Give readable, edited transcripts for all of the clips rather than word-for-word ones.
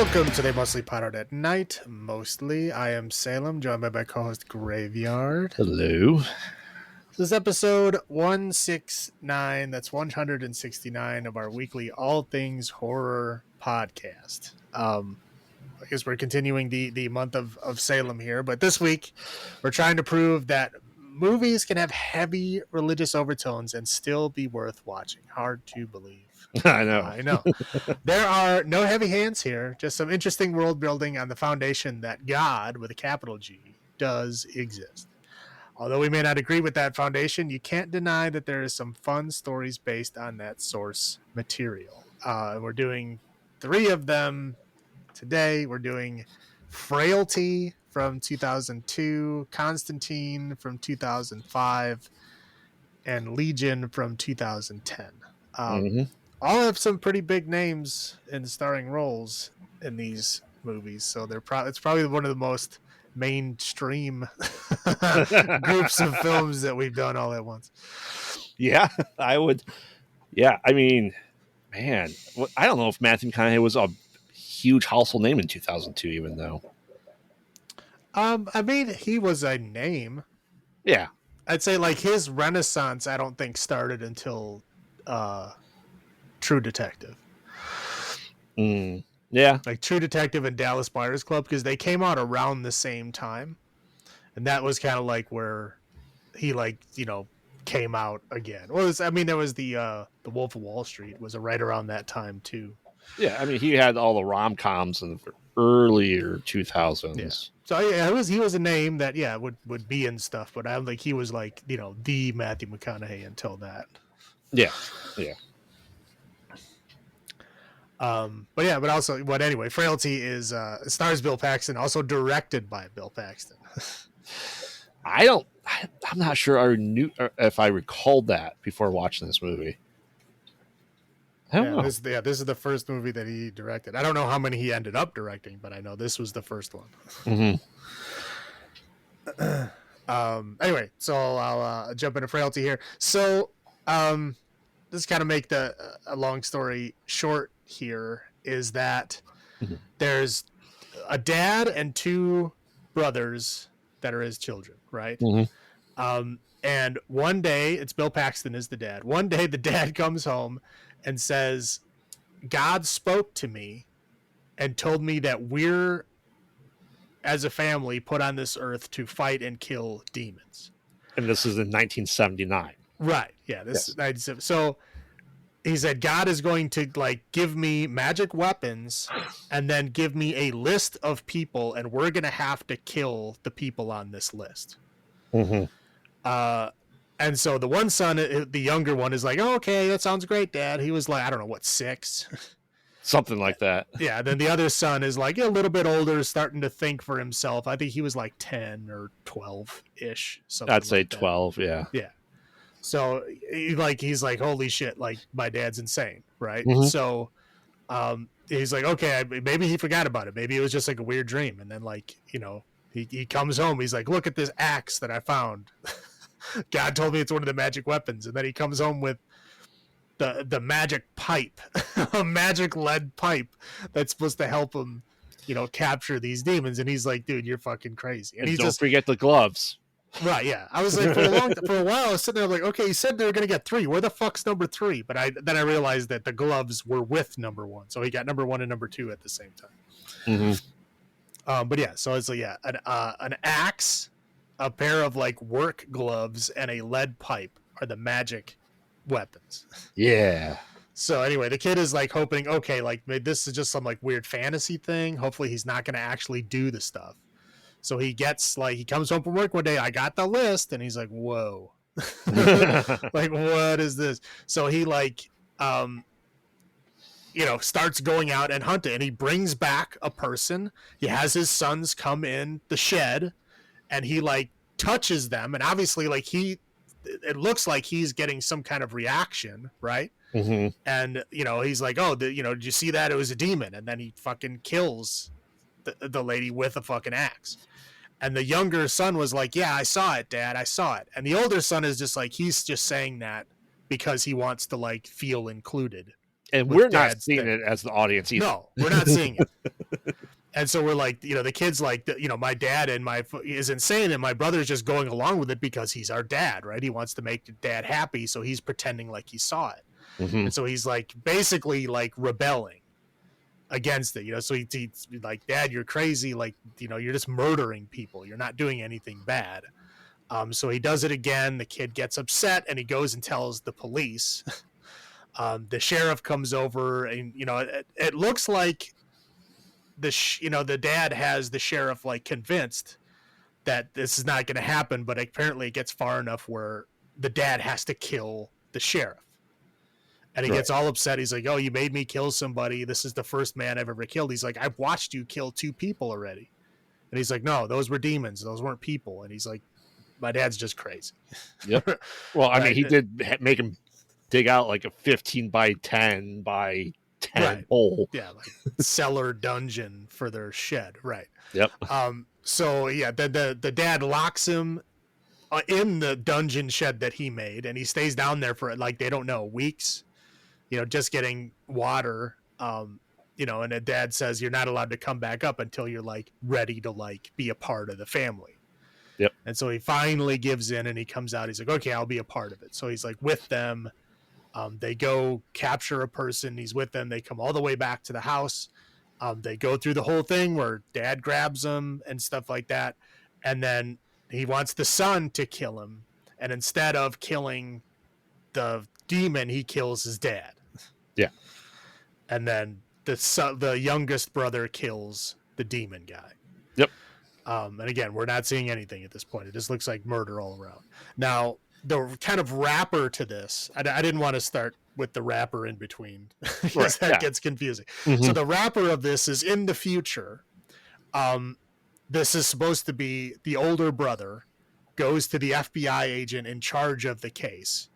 Welcome to They Mostly Pot Out at Night. Mostly, I am Salem, joined by my co-host Graveyard. Hello. This is episode 169. That's 169 of our weekly All Things Horror podcast. I guess we're continuing the month of Salem here, but this week we're trying to prove that movies can have heavy religious overtones and still be worth watching. Hard to believe. I know. I know. There are no heavy hands here, just some interesting world building on the foundation that God, with a capital G, does exist. Although we may not agree with that foundation, you can't deny that there is some fun stories based on that source material. We're doing 3 of them today. We're doing Frailty from 2002, Constantine from 2005, and Legion from 2010. All have some pretty big names in starring roles in these movies, so it's probably one of the most mainstream groups of films that we've done all at once. Yeah, I would. Yeah, I mean, man, I don't know if Matthew McConaughey was a huge household name in 2002, even though. I mean, he was a name. Yeah, I'd say like his renaissance, I don't think started until True Detective. Yeah, like True Detective and Dallas Buyers Club, because they came out around the same time, and that was kind of like where he came out again. Well, there was the Wolf of Wall Street was right around that time too. Yeah, I mean he had all the rom-coms in the earlier 2000s. Yeah. So yeah, he was a name that would be in stuff, but I don't think he was like the Matthew McConaughey until that. Yeah. But anyway, Frailty is stars Bill Paxton, also directed by Bill Paxton. I'm not sure I knew if I recalled that before watching this movie. I don't know. This is the first movie that he directed. I don't know how many he ended up directing, but I know this was the first one. Anyway, so I'll jump into Frailty here. So this kind of make a long story short here is that there's a dad and 2 brothers that are his children, right? And one day, it's Bill Paxton is the dad. One day the dad comes home and says, God spoke to me and told me that we're, as a family, put on this earth to fight and kill demons. And this is in 1979. Right. Yeah. This is 97. So he said, God is going to give me magic weapons and then give me a list of people, and we're going to have to kill the people on this list. And so the one son, the younger one, is like, oh, okay, that sounds great, Dad. He was like, I don't know, what, 6? Something like that. Yeah. Then the other son is like a little bit older, starting to think for himself. I think he was like 10 or 12-ish. I'd say 12, yeah. Yeah. So he's like, holy shit, like my dad's insane, right? So he's like, okay, maybe he forgot about it. Maybe it was just like a weird dream. And then he comes home. He's like, look at this axe that I found. God told me it's one of the magic weapons. And then he comes home with the magic pipe, a magic lead pipe that's supposed to help him, capture these demons. And he's like, dude, you're fucking crazy. And don't forget the gloves. Right, yeah. I was like, for a while, I was sitting there like, okay, you said they were going to get 3. Where the fuck's number 3? But then I realized that the gloves were with number 1. So he got number 1 and number 2 at the same time. But yeah, so it's like, an axe, a pair of work gloves, and a lead pipe are the magic weapons. Yeah. So anyway, the kid is hoping, okay, maybe this is just some weird fantasy thing. Hopefully he's not going to actually do the stuff. So he gets he comes home from work one day, I got the list, and he's like, whoa. What is this? So he starts going out and hunting, and he brings back a person. He has his sons come in the shed, and he touches them, and obviously it looks like he's getting some kind of reaction, right? And he's like, oh, did you see that? It was a demon. And then he fucking kills the lady with a fucking axe. And the younger son was like, yeah, I saw it, Dad, I saw it. And the older son is just he's just saying that because he wants to feel included. And with we're not dad's seeing thing. it as the audience either. No, we're not seeing it. And so we're like, the kid's like, my dad is insane, and my brother's just going along with it because he's our dad, right? He wants to make dad happy, so he's pretending like he saw it. Mm-hmm. And so he's like basically like rebelling against it, so he's like, Dad, you're crazy, like, you're just murdering people, you're not doing anything bad. So he does it again. The kid gets upset and he goes and tells the police. The sheriff comes over, and it looks like the dad has the sheriff like convinced that this is not going to happen, but apparently it gets far enough where the dad has to kill the sheriff. And he gets all upset. He's like, "Oh, you made me kill somebody. This is the first man I've ever killed." He's like, "I've watched you kill 2 people already." And he's like, "No, those were demons. Those weren't people." And he's like, "My dad's just crazy." Yep. Well, I mean, he did make him dig out like a 15 by 10 by 10 hole. Yeah, like cellar dungeon for their shed. Right. Yep. So yeah, the dad locks him in the dungeon shed that he made, and he stays down there for like, they don't know, weeks, just getting water. And the dad says, "You're not allowed to come back up until you're like ready to like be a part of the family." Yep. And so he finally gives in and he comes out. He's like, "Okay, I'll be a part of it." So he's like with them. They go capture a person. He's with them. They come all the way back to the house. They go through the whole thing where dad grabs them and stuff like that. And then he wants the son to kill him. And instead of killing the demon, he kills his dad. Yeah. And then the youngest brother kills the demon guy. Yep. And again, we're not seeing anything at this point. It just looks like murder all around. Now, the kind of wrapper to this, I didn't want to start with the wrapper in between because that gets confusing. Mm-hmm. So the wrapper of this is in the future. This is supposed to be the older brother goes to the FBI agent in charge of the case.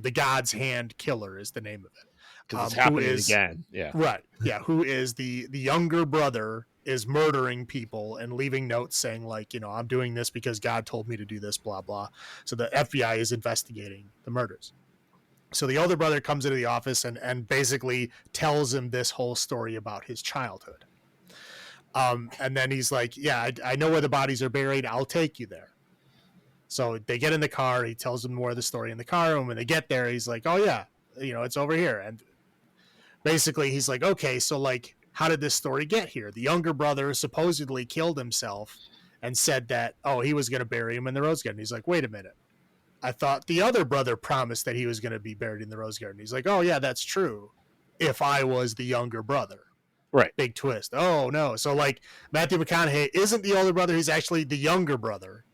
The God's Hand Killer is the name of it. Because it's happening again. Yeah. Right. Yeah. Who is the younger brother is murdering people and leaving notes saying like, I'm doing this because God told me to do this, blah, blah. So the FBI is investigating the murders. So the older brother comes into the office and basically tells him this whole story about his childhood. And then he's like, "Yeah, I know where the bodies are buried. I'll take you there." So they get in the car. He tells them more of the story in the car. And when they get there, he's like, "Oh yeah, it's over here." And basically he's like, "Okay, so like, how did this story get here?" The younger brother supposedly killed himself and said that, he was going to bury him in the rose garden. He's like, "Wait a minute. I thought the other brother promised that he was going to be buried in the rose garden." He's like, "Oh yeah, that's true. If I was the younger brother." Right. Big twist. Oh no. So like Matthew McConaughey isn't the older brother. He's actually the younger brother.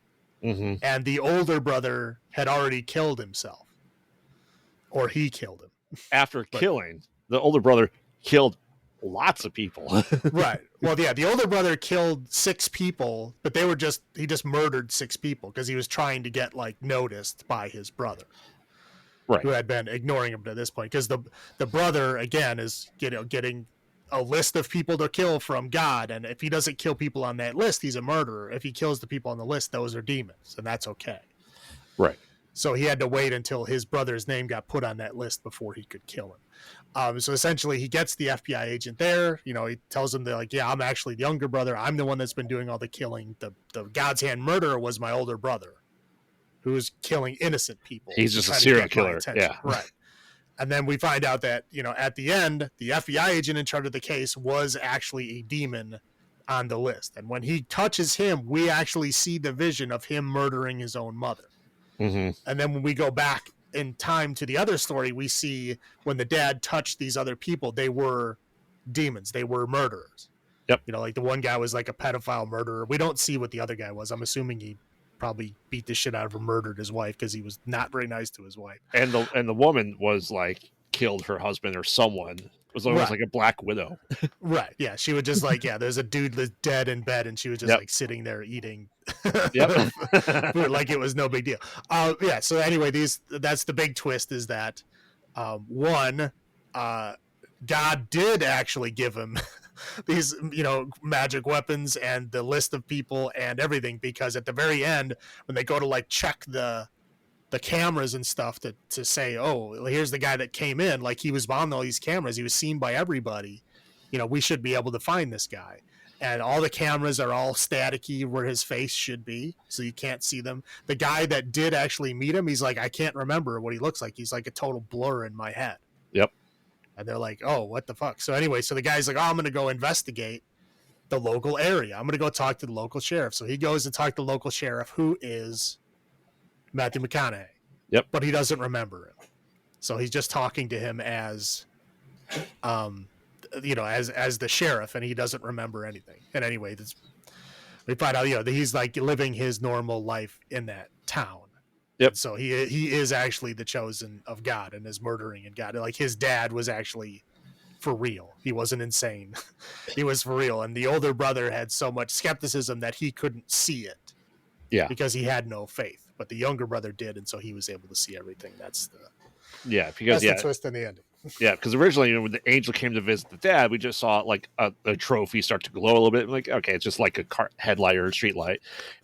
Mm-hmm. And the older brother had already killed himself, or he killed him. After killing, the older brother killed lots of people. Right. Well, yeah, the older brother killed 6 people, but he just murdered 6 people because he was trying to get like noticed by his brother. Right. Who had been ignoring him to this point. Because the brother, again, is getting a list of people to kill from God, and if he doesn't kill people on that list, he's a murderer. If he kills the people on the list, those are demons, and that's okay. Right. So he had to wait until his brother's name got put on that list before he could kill him. So essentially he gets the FBI agent there. He tells him that like, "Yeah, I'm actually the younger brother. I'm the one that's been doing all the killing. The God's Hand murderer was my older brother who's killing innocent people. He's just a serial killer." Yeah. Right. And then we find out that, at the end, the FBI agent in charge of the case was actually a demon on the list. And when he touches him, we actually see the vision of him murdering his own mother. Mm-hmm. And then when we go back in time to the other story, we see when the dad touched these other people, they were demons. They were murderers. Yep. Like the one guy was like a pedophile murderer. We don't see what the other guy was. I'm assuming he probably beat the shit out of or murdered his wife because he was not very nice to his wife. And the woman was like killed her husband or someone. It was almost like a black widow. Right. Yeah. She would just like, there's a dude that's dead in bed and she was just like sitting there eating like it was no big deal. Yeah. So anyway, that's the big twist is that one, God did actually give him these, magic weapons and the list of people and everything, because at the very end, when they go to like check the the cameras and stuff to say, oh, here's the guy that came in. Like he was on all these cameras. He was seen by everybody. We should be able to find this guy. And all the cameras are all staticky where his face should be, so you can't see them. The guy that did actually meet him, he's like, I can't remember what he looks like. He's like a total blur in my head. Yep. And they're like, oh, what the fuck? So anyway, so the guy's like, oh, I'm going to go investigate the local area. I'm going to go talk to the local sheriff. So he goes and talk to the local sheriff, who is Matthew McConaughey. Yep. But he doesn't remember him. So he's just talking to him as as the sheriff, and he doesn't remember anything. And anyway, we find out, that he's like living his normal life in that town. Yep. And so he is actually the chosen of God and is murdering and God. Like his dad was actually for real. He wasn't insane. He was for real. And the older brother had so much skepticism that he couldn't see it. Yeah. Because he had no faith. But the younger brother did, and so he was able to see everything. That's the the twist in the ending. Yeah, because originally when the angel came to visit the dad, we just saw like a trophy start to glow a little bit. Like, okay, it's just like a headlight or a street light.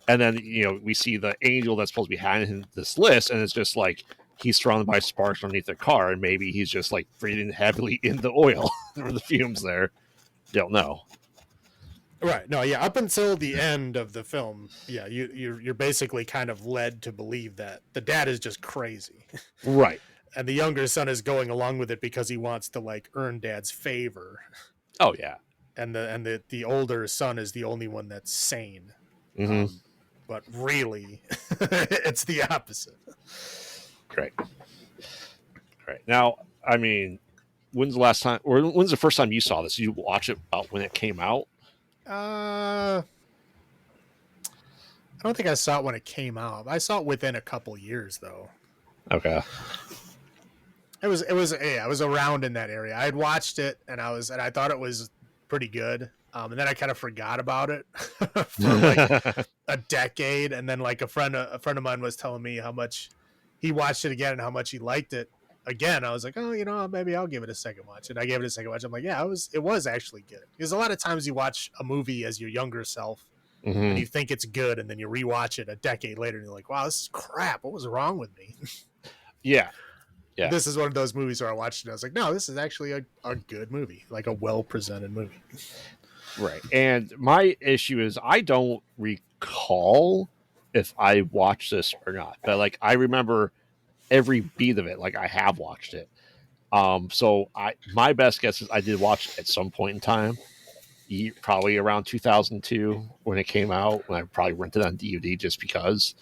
And then, we see the angel that's supposed to be handing this list, and it's just like he's surrounded by sparks underneath the car, and maybe he's just like breathing heavily in the oil or the fumes there. Don't know. Right. No, yeah. Up until the end of the film, yeah, you're basically kind of led to believe that the dad is just crazy. Right. And the younger son is going along with it because he wants to like earn dad's favor. Oh yeah. And the older son is the only one that's sane. Mm-hmm. But really, it's the opposite. Great. Now, I mean, when's the first time you saw this? Did you watch it about when it came out? I don't think I saw it when it came out. I saw it within a couple years though. Okay. It was around in that area. I had watched it and I thought it was pretty good. And then I kind of forgot about it for like a decade. And then like a friend of mine was telling me how much he watched it again and how much he liked it again. I was like, oh, maybe I'll give it a second watch. And I gave it a second watch. I'm like, yeah, it was actually good. Because a lot of times you watch a movie as your younger self and you think it's good, and then you rewatch it a decade later and you're like, wow, this is crap. What was wrong with me? Yeah. Yeah. This is one of those movies where I watched it and I was like, no, this is actually a good movie, like a well-presented movie. Right. And my issue is I don't recall if I watched this or not, but like I remember every beat of it. Like I have watched it. So my best guess is I did watch it at some point in time, probably around 2002 when it came out, when I probably rented on DVD just because.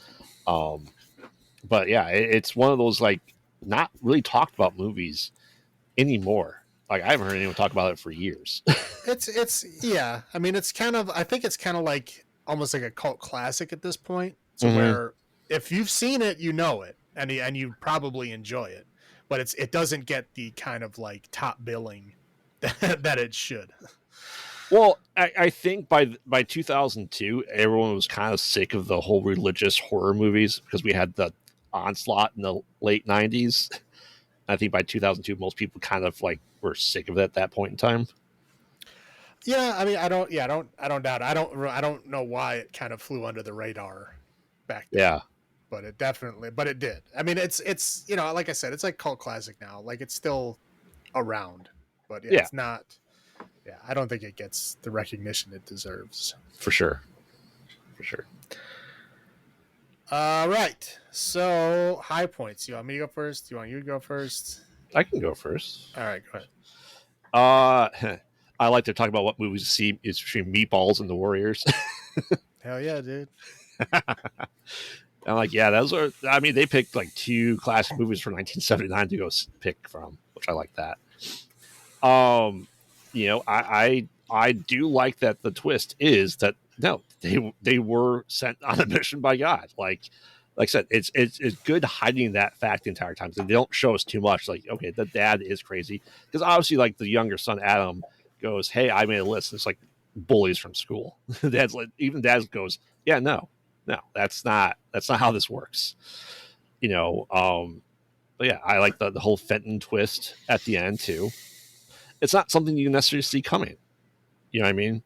But yeah, it's one of those like not really talked about movies anymore. Like I haven't heard anyone talk about it for years. It's yeah. I mean, I think it's kind of like almost like a cult classic at this point. So where if you've seen it, you know it, and you probably enjoy it, but it doesn't get the kind of like top billing that it should. Well, I think by 2002, everyone was kind of sick of the whole religious horror movies because we had the onslaught in the late 90s. I think by 2002, most people kind of like were sick of it at that point in time. Yeah, I mean, I don't doubt it. I don't know why it kind of flew under the radar back then. Yeah. But it did. I mean, it's like I said, it's like cult classic now. Like it's still around, but it's not. Yeah, I don't think it gets the recognition it deserves. For sure. Right. So high points. You want me to go first? Do you want you to go first? I can go first. All right, go ahead. I like to talk about what movies to see is between Meatballs and The Warriors. Hell yeah, dude. I'm like, yeah, those are. I mean, they picked like two classic movies from 1979 to go pick from, which I like that. I do like that the twist is that no, they were sent on a mission by God. Like I said, it's good hiding that fact the entire time. So they don't show us too much. Like, okay, the dad is crazy because obviously, like the younger son Adam goes, "Hey, I made a list." It's like bullies from school. Dad's like, even dad goes, "Yeah, no, that's not how this works." But yeah, I like the whole Fenton twist at the end too. It's not something you necessarily see coming. You know what I mean?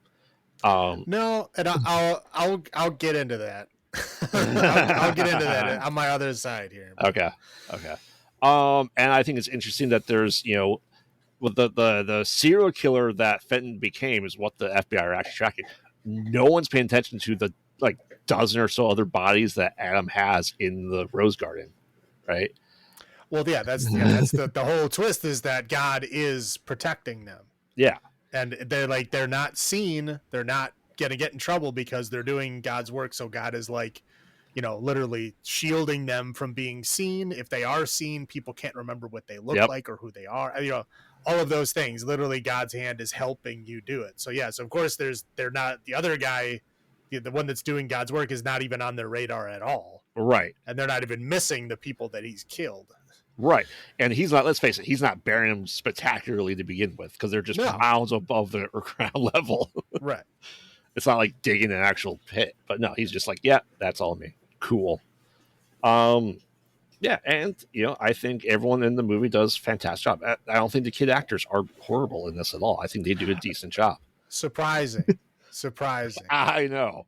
No, and I'll get into that. I'll get into that on my other side here. But. Okay. Okay. And I think it's interesting that there's, with the serial killer that Fenton became is what the FBI are actually tracking. No one's paying attention to the like dozen or so other bodies that Adam has in the rose garden, right? Well, that's the whole twist is that God is protecting them. Yeah. And they're not seen, they're not gonna get in trouble because they're doing God's work. So God is like, literally shielding them from being seen. If they are seen, people can't remember what they look Yep. like or who they are. All of those things. Literally, God's hand is helping you do it. So yeah, so of course they're not the other guy, the one that's doing God's work is not even on their radar at all. Right. And they're not even missing the people that he's killed. Right. And he's not, let's face it, he's not burying them spectacularly to begin with because they're just miles above the ground level. Right. It's not like digging an actual pit. But no, he's just like, yeah, that's all me. Cool. Yeah, and I think everyone in the movie does a fantastic job. I don't think the kid actors are horrible in this at all. I think they do a decent job. Surprising. I know.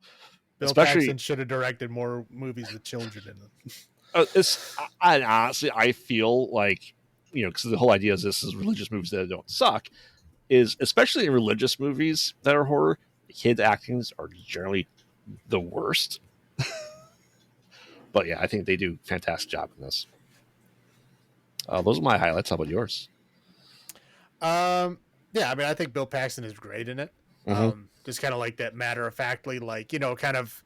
Bill Paxton should have directed more movies with children in them. And honestly, I feel like, because the whole idea is this is religious movies that don't suck, is especially in religious movies that are horror, the kids' actings are generally the worst. But yeah, I think they do a fantastic job in this. Those are my highlights. How about yours? Yeah, I mean, I think Bill Paxton is great in it. Mm-hmm. Just kind of like that matter-of-factly, like, kind of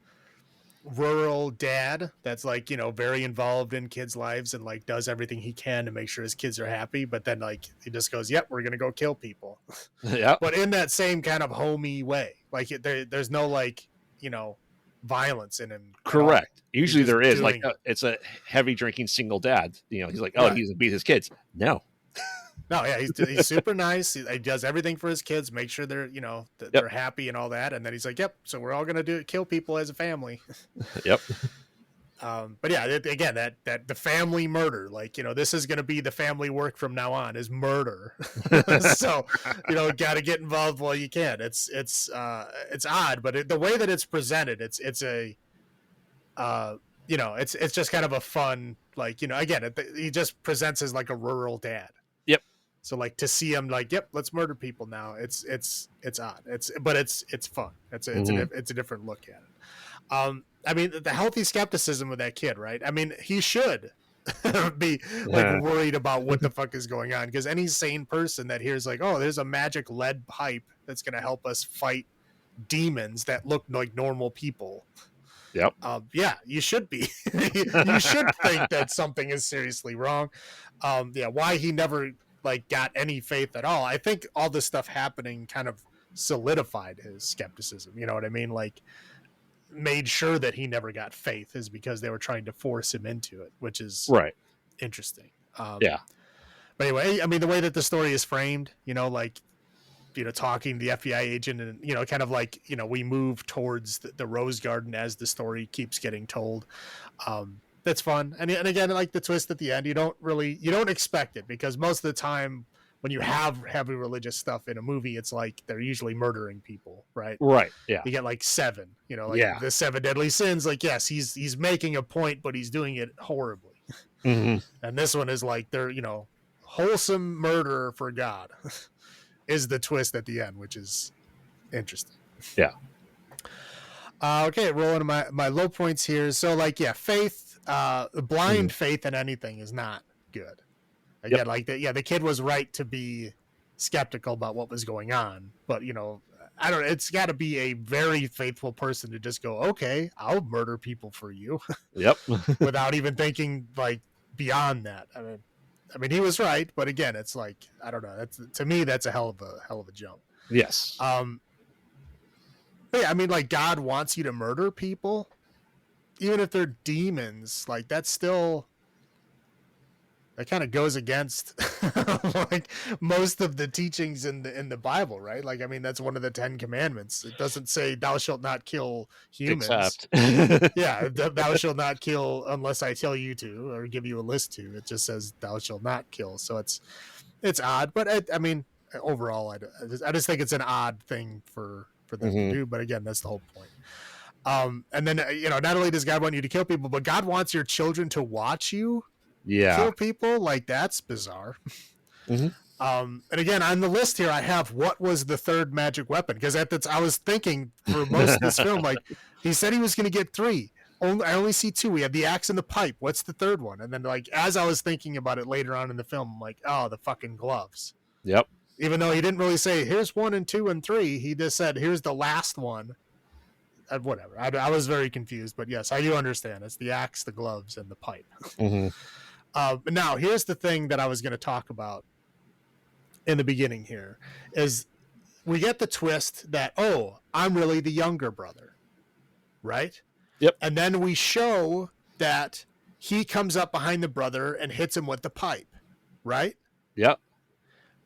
rural dad that's like, very involved in kids' lives and like does everything he can to make sure his kids are happy. But then like he just goes, yep, we're going to go kill people. Yeah. But in that same kind of homey way, like there's no like, violence in him. Correct. Usually there is like it's a heavy drinking single dad. He's like, oh, he's beat his kids. No, yeah, he's super nice. He does everything for his kids, make sure they're they're happy and all that. And then he's like, yep, so we're all gonna kill people as a family. Yep. But yeah, again, that the family murder, like this is gonna be the family work from now on is murder. So got to get involved while you can. It's odd, but the way that it's presented, it's just kind of a fun, like again, he just presents as like a rural dad. Yep. So like to see him like, yep, let's murder people now. It's odd. It's fun. It's a different look at it. I mean, the healthy skepticism of that kid, right? I mean, he should be like worried about what the fuck is going on, because any sane person that hears like, oh, there's a magic lead pipe that's going to help us fight demons that look like normal people. Yep. Yeah, you should be. You should think that something is seriously wrong. Yeah, why he never like got any faith at all. I think all this stuff happening kind of solidified his skepticism. You know what I mean? Like made sure that he never got faith is because they were trying to force him into it, which is interesting. Yeah. But anyway, I mean, the way that the story is framed, like, talking to the FBI agent and, kind of like, we move towards the Rose Garden as the story keeps getting told. That's fun. And again, like the twist at the end, you don't expect it, because most of the time when you have heavy religious stuff in a movie, it's like they're usually murdering people, right? Right. Yeah. You get like 7, the 7 deadly sins. Like, yes, he's making a point, but he's doing it horribly. Mm-hmm. And this one is like they're, wholesome murder for God is the twist at the end, which is interesting. Yeah. Okay, rolling my low points here. So like, yeah, faith, blind faith in anything is not good. Again, like the kid was right to be skeptical about what was going on, but I don't know, it's got to be a very faithful person to just go, okay, I'll murder people for you. Yep. Without even thinking like beyond that. I mean, he was right, but again, it's like, I don't know. To me, that's a hell of a jump. Yes. Yeah, I mean, like God wants you to murder people, even if they're demons. Like that's still. That kind of goes against like most of the teachings in the Bible, right? Like, I mean, that's one of the 10 commandments. It doesn't say thou shalt not kill humans. Except. Yeah, thou shalt not kill unless I tell you to or give you a list to. It just says thou shalt not kill. So it's odd, but I mean, overall, I just think it's an odd thing for them to do. But again, that's the whole point. And then not only does God want you to kill people, but God wants your children to watch you Yeah. kill people. Like, that's bizarre. Mm-hmm. And again, on the list here, I have what was the third magic weapon, because I was thinking for most of this film, like, he said he was going to get three. I only see two. We have the axe and the pipe. What's the third one? And then, like, as I was thinking about it later on in the film, I'm like, oh, the fucking gloves. Yep. Even though he didn't really say here's 1 and 2 and 3, he just said here's the last one. Whatever. I was very confused, but yes, I do understand. It's the axe, the gloves, and the pipe. Mm-hmm. But now here's the thing that I was going to talk about in the beginning here is we get the twist that, oh, I'm really the younger brother, right? Yep. And then we show that he comes up behind the brother and hits him with the pipe, right? Yep.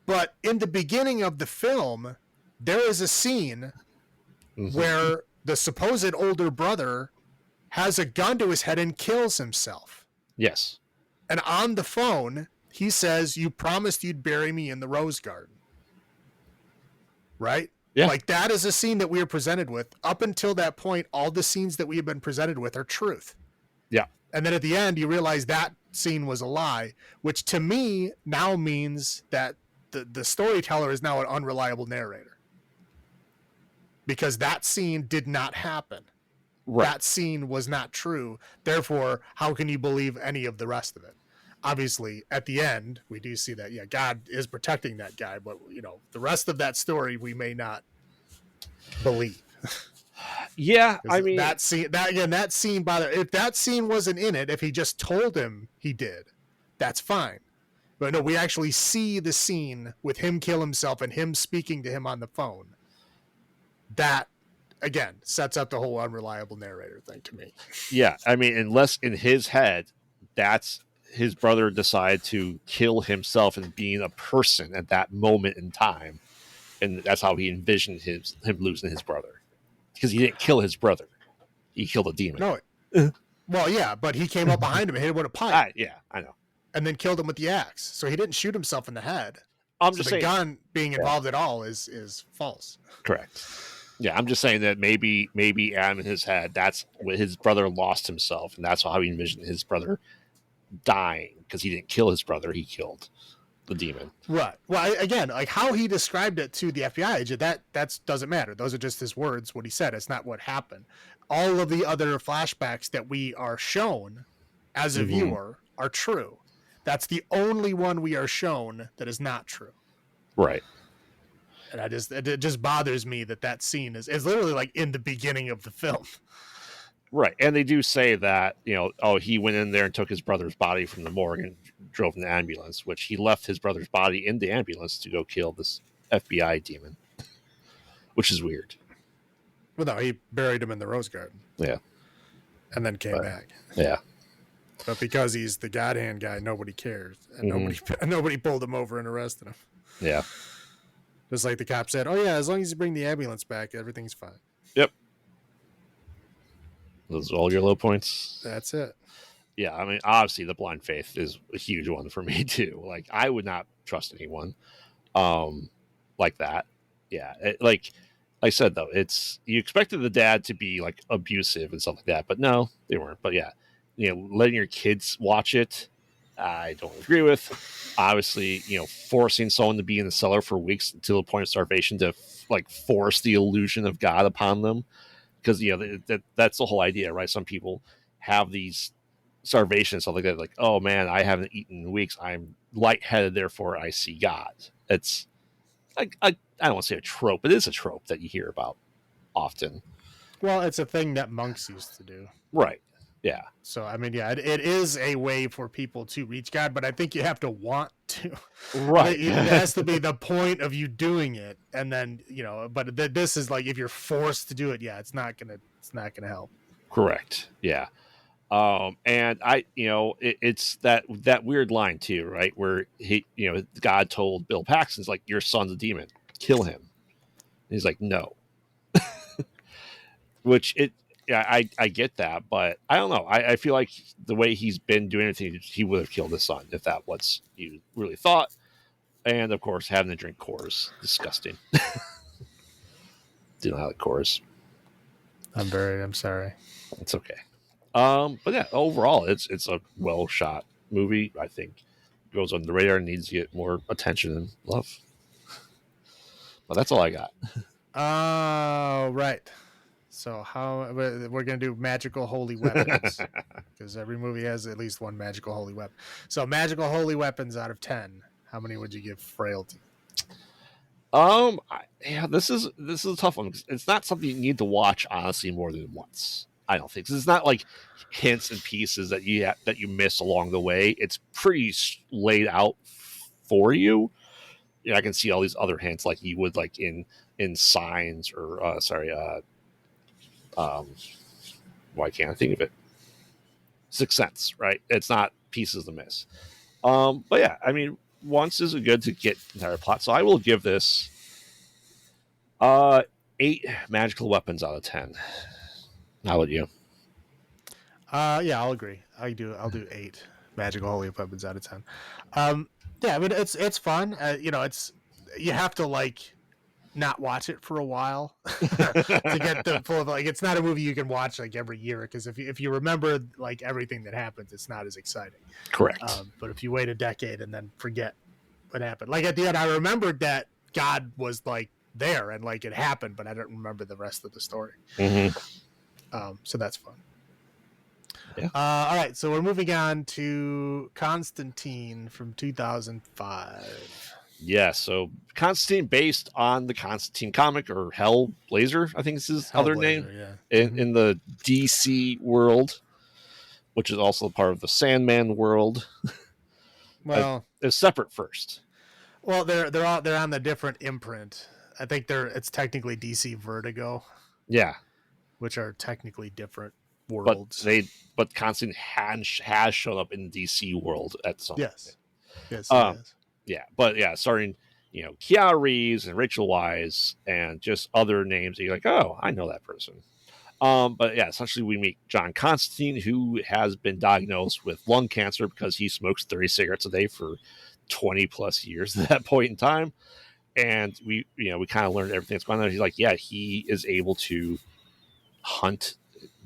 But in the beginning of the film, there is a scene where the supposed older brother has a gun to his head and kills himself. Yes. And on the phone, he says, you promised you'd bury me in the rose garden. Right? Yeah. Like, that is a scene that we are presented with. Up until that point, all the scenes that we have been presented with are truth. Yeah. And then at the end, you realize that scene was a lie, which to me now means that the storyteller is now an unreliable narrator. Because that scene did not happen. Right. That scene was not true. Therefore, how can you believe any of the rest of it? Obviously, at the end, we do see that, yeah, God is protecting that guy, but, the rest of that story we may not believe. Yeah, I mean, that scene, if that scene wasn't in it, if he just told him he did, that's fine. But no, we actually see the scene with him kill himself and him speaking to him on the phone. That, again, sets up the whole unreliable narrator thing to me. Yeah, I mean, unless in his head, that's his brother decided to kill himself and being a person at that moment in time, and that's how he envisioned him losing his brother, because he didn't kill his brother, he killed a demon. No, well, yeah, but he came up behind him and hit him with a pipe. Yeah, I know, and then killed him with the axe. So he didn't shoot himself in the head. I'm so just the saying, gun being involved at all is false. Correct. Yeah, I'm just saying that maybe Adam in his head, that's what his brother lost himself, and that's how he envisioned his brother dying, because he didn't kill his brother, he killed the demon. Right. Well, again, like how he described it to the FBI agent, that doesn't matter. Those are just his words, what he said. It's not what happened. All of the other flashbacks that we are shown as a viewer are true. That's the only one we are shown that is not true. Right. And it just bothers me that scene is literally like in the beginning of the film. Right. And they do say that, he went in there and took his brother's body from the morgue and drove in the ambulance, which he left his brother's body in the ambulance to go kill this FBI demon, which is weird. Well, no, he buried him in the rose garden. Yeah. And then came back. Yeah. But because he's the God Hand guy, nobody cares. And nobody pulled him over and arrested him. Yeah. Just like the cop said, oh, yeah, as long as you bring the ambulance back, everything's fine. Yep. Those are all your low points? That's it. Yeah, I mean, obviously the blind faith is a huge one for me too. Like, I would not trust anyone like that. Yeah, like I said, though, you expected the dad to be like abusive and stuff like that, but no, they weren't. But yeah, letting your kids watch it, I don't agree with. Obviously, forcing someone to be in the cellar for weeks until the point of starvation to like force the illusion of God upon them, because that's the whole idea, right? Some people have these starvation and stuff like that, like, oh man, I haven't eaten in weeks, I'm lightheaded, therefore I see God. It's like I don't want to say a trope, but it is a trope that you hear about often. Well, it's a thing that monks used to do. Right. Yeah. So, I mean, yeah, it is a way for people to reach God, but I think you have to want to. Right. It has to be the point of you doing it. And then, but this is like, if you're forced to do it, yeah, it's not going to help. Correct. Yeah. And it's that weird line too, right? Where God told Bill Paxton's like, your son's a demon, kill him. And he's like, no. Which I get that, but I don't know. I feel like the way he's been doing everything, he would have killed his son if that was you really thought. And of course, having to drink Coors, disgusting. Do not like Coors. I'm sorry. It's okay. But yeah, overall, it's a well shot movie. I think goes on the radar and needs to get more attention and love. But that's all I got. Oh, right. So how we're gonna do magical holy weapons because every movie has at least one magical holy weapon. So magical holy weapons out of 10, how many would you give frailty? Yeah, this is a tough one. It's not something you need to watch honestly more than once. I don't think it's not like hints and pieces that you miss along the way. It's pretty laid out for you. I can see all these other hints like you would like in Signs or um, why can't I think of it? Sixth Sense, right? It's not pieces to miss. But yeah, I mean, once is good to get entire plot. So I will give this uh 8 magical weapons out of 10. How would you? Yeah, I'll agree. I'll do 8 magical holy weapons out of 10. Um, yeah, I mean it's fun. It's you have to like not watch it for a while to get the full like it's not a movie you can watch like every year because if you remember like everything that happens, it's not as exciting. Correct. But if you wait a decade and then forget what happened, like at the end, I remembered that God was like there and like it happened, but I don't remember the rest of the story. Mm-hmm. So that's fun. Yeah. All right, so we're moving on to Constantine from 2005. Yeah. So Constantine, based on the Constantine comic or Hellblazer, I think is his other name Hellblazer, yeah. in the DC world, which is also part of the Sandman world. Well, It's separate first. well, they're on the different imprint. I think it's technically DC Vertigo, Yeah, which are technically different but worlds. but Constantine has shown up in the DC world at some Yes, yes, he point. is. Yeah, but yeah, starting Keanu Reeves and Rachel Weisz and just other names that you're like, oh, I know that person. But yeah, essentially we meet John Constantine, who has been diagnosed with lung cancer because he smokes 30 cigarettes a day for 20 plus years at that point in time. And we kind of learned everything that's going on. He's like, yeah, he is able to hunt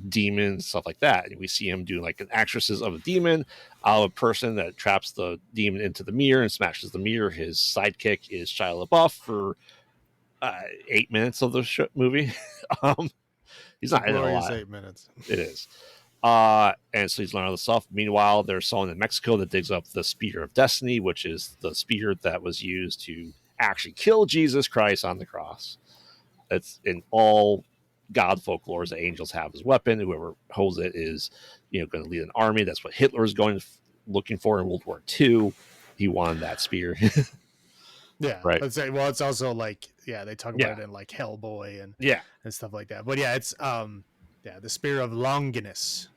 demons, stuff like that. And we see him do like an exorcism of a demon, a person that traps the demon into the mirror and smashes the mirror. His sidekick is Shia LaBeouf for 8 minutes of the movie. He's It's a not in it a glorious lot. 8 minutes. It is. And so he's learning all this stuff. Meanwhile, there's someone in Mexico that digs up the spear of destiny, which is the spear that was used to actually kill Jesus Christ on the cross. It's in all God folklore that angels have as weapon. Whoever holds it is, going to lead an army. That's what Hitler is looking for in World War II. He wanted that spear. Yeah, Right. let's say. Well, it's also like they talk about it in like Hellboy and Yeah. and stuff like that. But yeah, it's the spear of Longinus.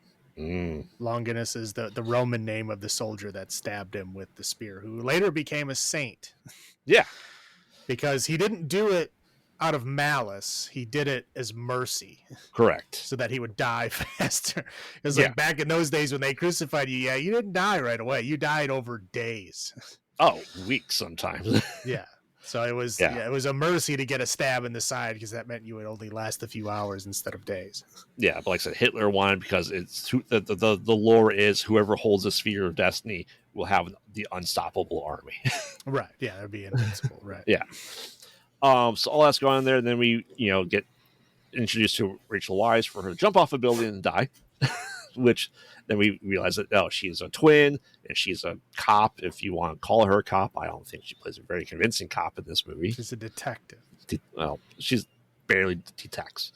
Longinus is the Roman name of the soldier that stabbed him with the spear, who later became a saint. Yeah. Because he didn't do it out of malice; he did it as mercy, Correct. so that he would die faster. It's Yeah. like back in those days when they crucified you. Yeah, you didn't die right away; you died over days. Oh, weeks sometimes. Yeah. So it was it was a mercy to get a stab in the side because that meant you would only last a few hours instead of days. Yeah, but like I said, Hitler wanted because it's the lore is whoever holds the sphere of destiny will have the unstoppable army. Right. Yeah, that'd be invincible. Right. Yeah. So all that's going on there, and then we get introduced to Rachel Weisz for her to jump off a building and die, which then we realize that she's a twin and she's a cop. If you want to call her a cop, I don't think she plays a very convincing cop in this movie. She's a detective. Well, she's barely detects.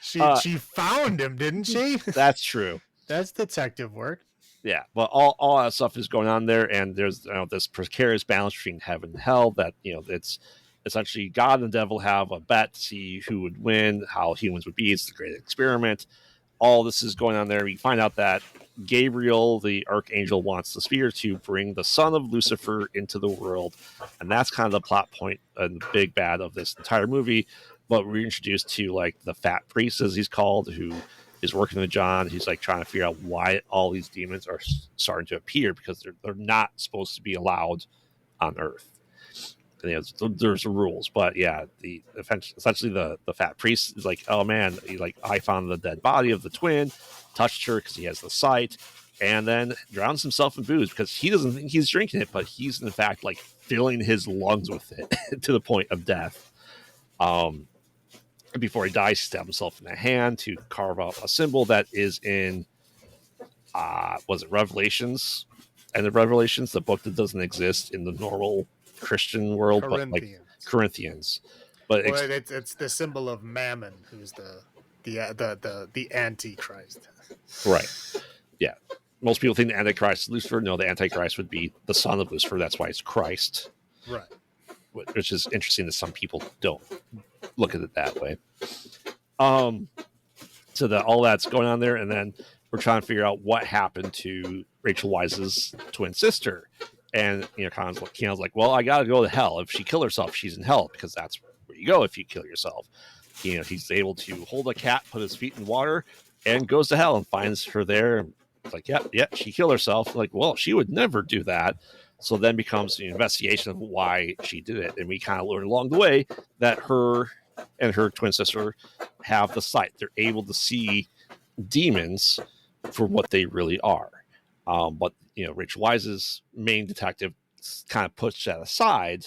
She found him, didn't she? That's true. That's detective work. Yeah, but all that stuff is going on there, and there's this precarious balance between heaven and hell. That it's essentially God and the devil have a bet to see who would win, how humans would be. It's the great experiment. All this is going on there. We find out that Gabriel, the archangel, wants the spear to bring the son of Lucifer into the world, and that's kind of the plot point and the big bad of this entire movie. But we're introduced to like the fat priest, as he's called, who is working with John. He's like trying to figure out why all these demons are starting to appear because they're not supposed to be allowed on Earth. And, there's rules, but yeah, essentially the fat priest is like, oh man, I found the dead body of the twin, touched her because he has the sight, and then drowns himself in booze because he doesn't think he's drinking it, but he's in fact like filling his lungs with it to the point of death. Before he dies, he stabbed himself in the hand to carve out a symbol that is in was it Revelations? And the Revelations, the book that doesn't exist in the normal Christian world, but like Corinthians. But it's the symbol of Mammon, who's the Antichrist. Right. Yeah. Most people think the Antichrist is Lucifer. No, the Antichrist would be the son of Lucifer. That's why it's Christ. Right. Which is interesting that some people don't look at it that way. So all that's going on there, and then we're trying to figure out what happened to Rachel Weisz's twin sister. And Keanu's like, well, I gotta go to hell. If she killed herself, she's in hell because that's where you go if you kill yourself. He's able to hold a cat, put his feet in water, and goes to hell and finds her there. It's like, yeah, she killed herself. Like, well, she would never do that. So then becomes an investigation of why she did it, and we kind of learn along the way that her and her twin sister have the sight. They're able to see demons for what they really are. But Rachel Weisz's main detective kind of puts that aside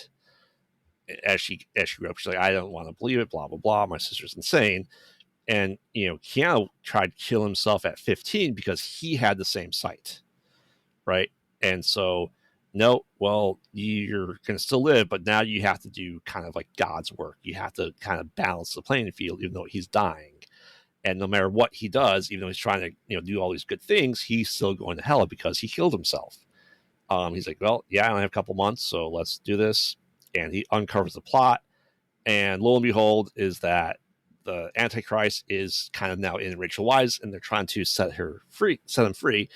as she grew up. She's like, I don't want to believe it, blah blah blah. My sister's insane. And Keanu tried to kill himself at 15 because he had the same sight, right? And so, no, well, you're going to still live, but now you have to do kind of like God's work. You have to kind of balance the playing field, even though he's dying. And no matter what he does, even though he's trying to do all these good things, he's still going to hell because he killed himself. He's like, well, yeah, I only have a couple months, so let's do this. And he uncovers the plot. And lo and behold, is that the Antichrist is kind of now in Rachel Weisz, and they're trying to set him free.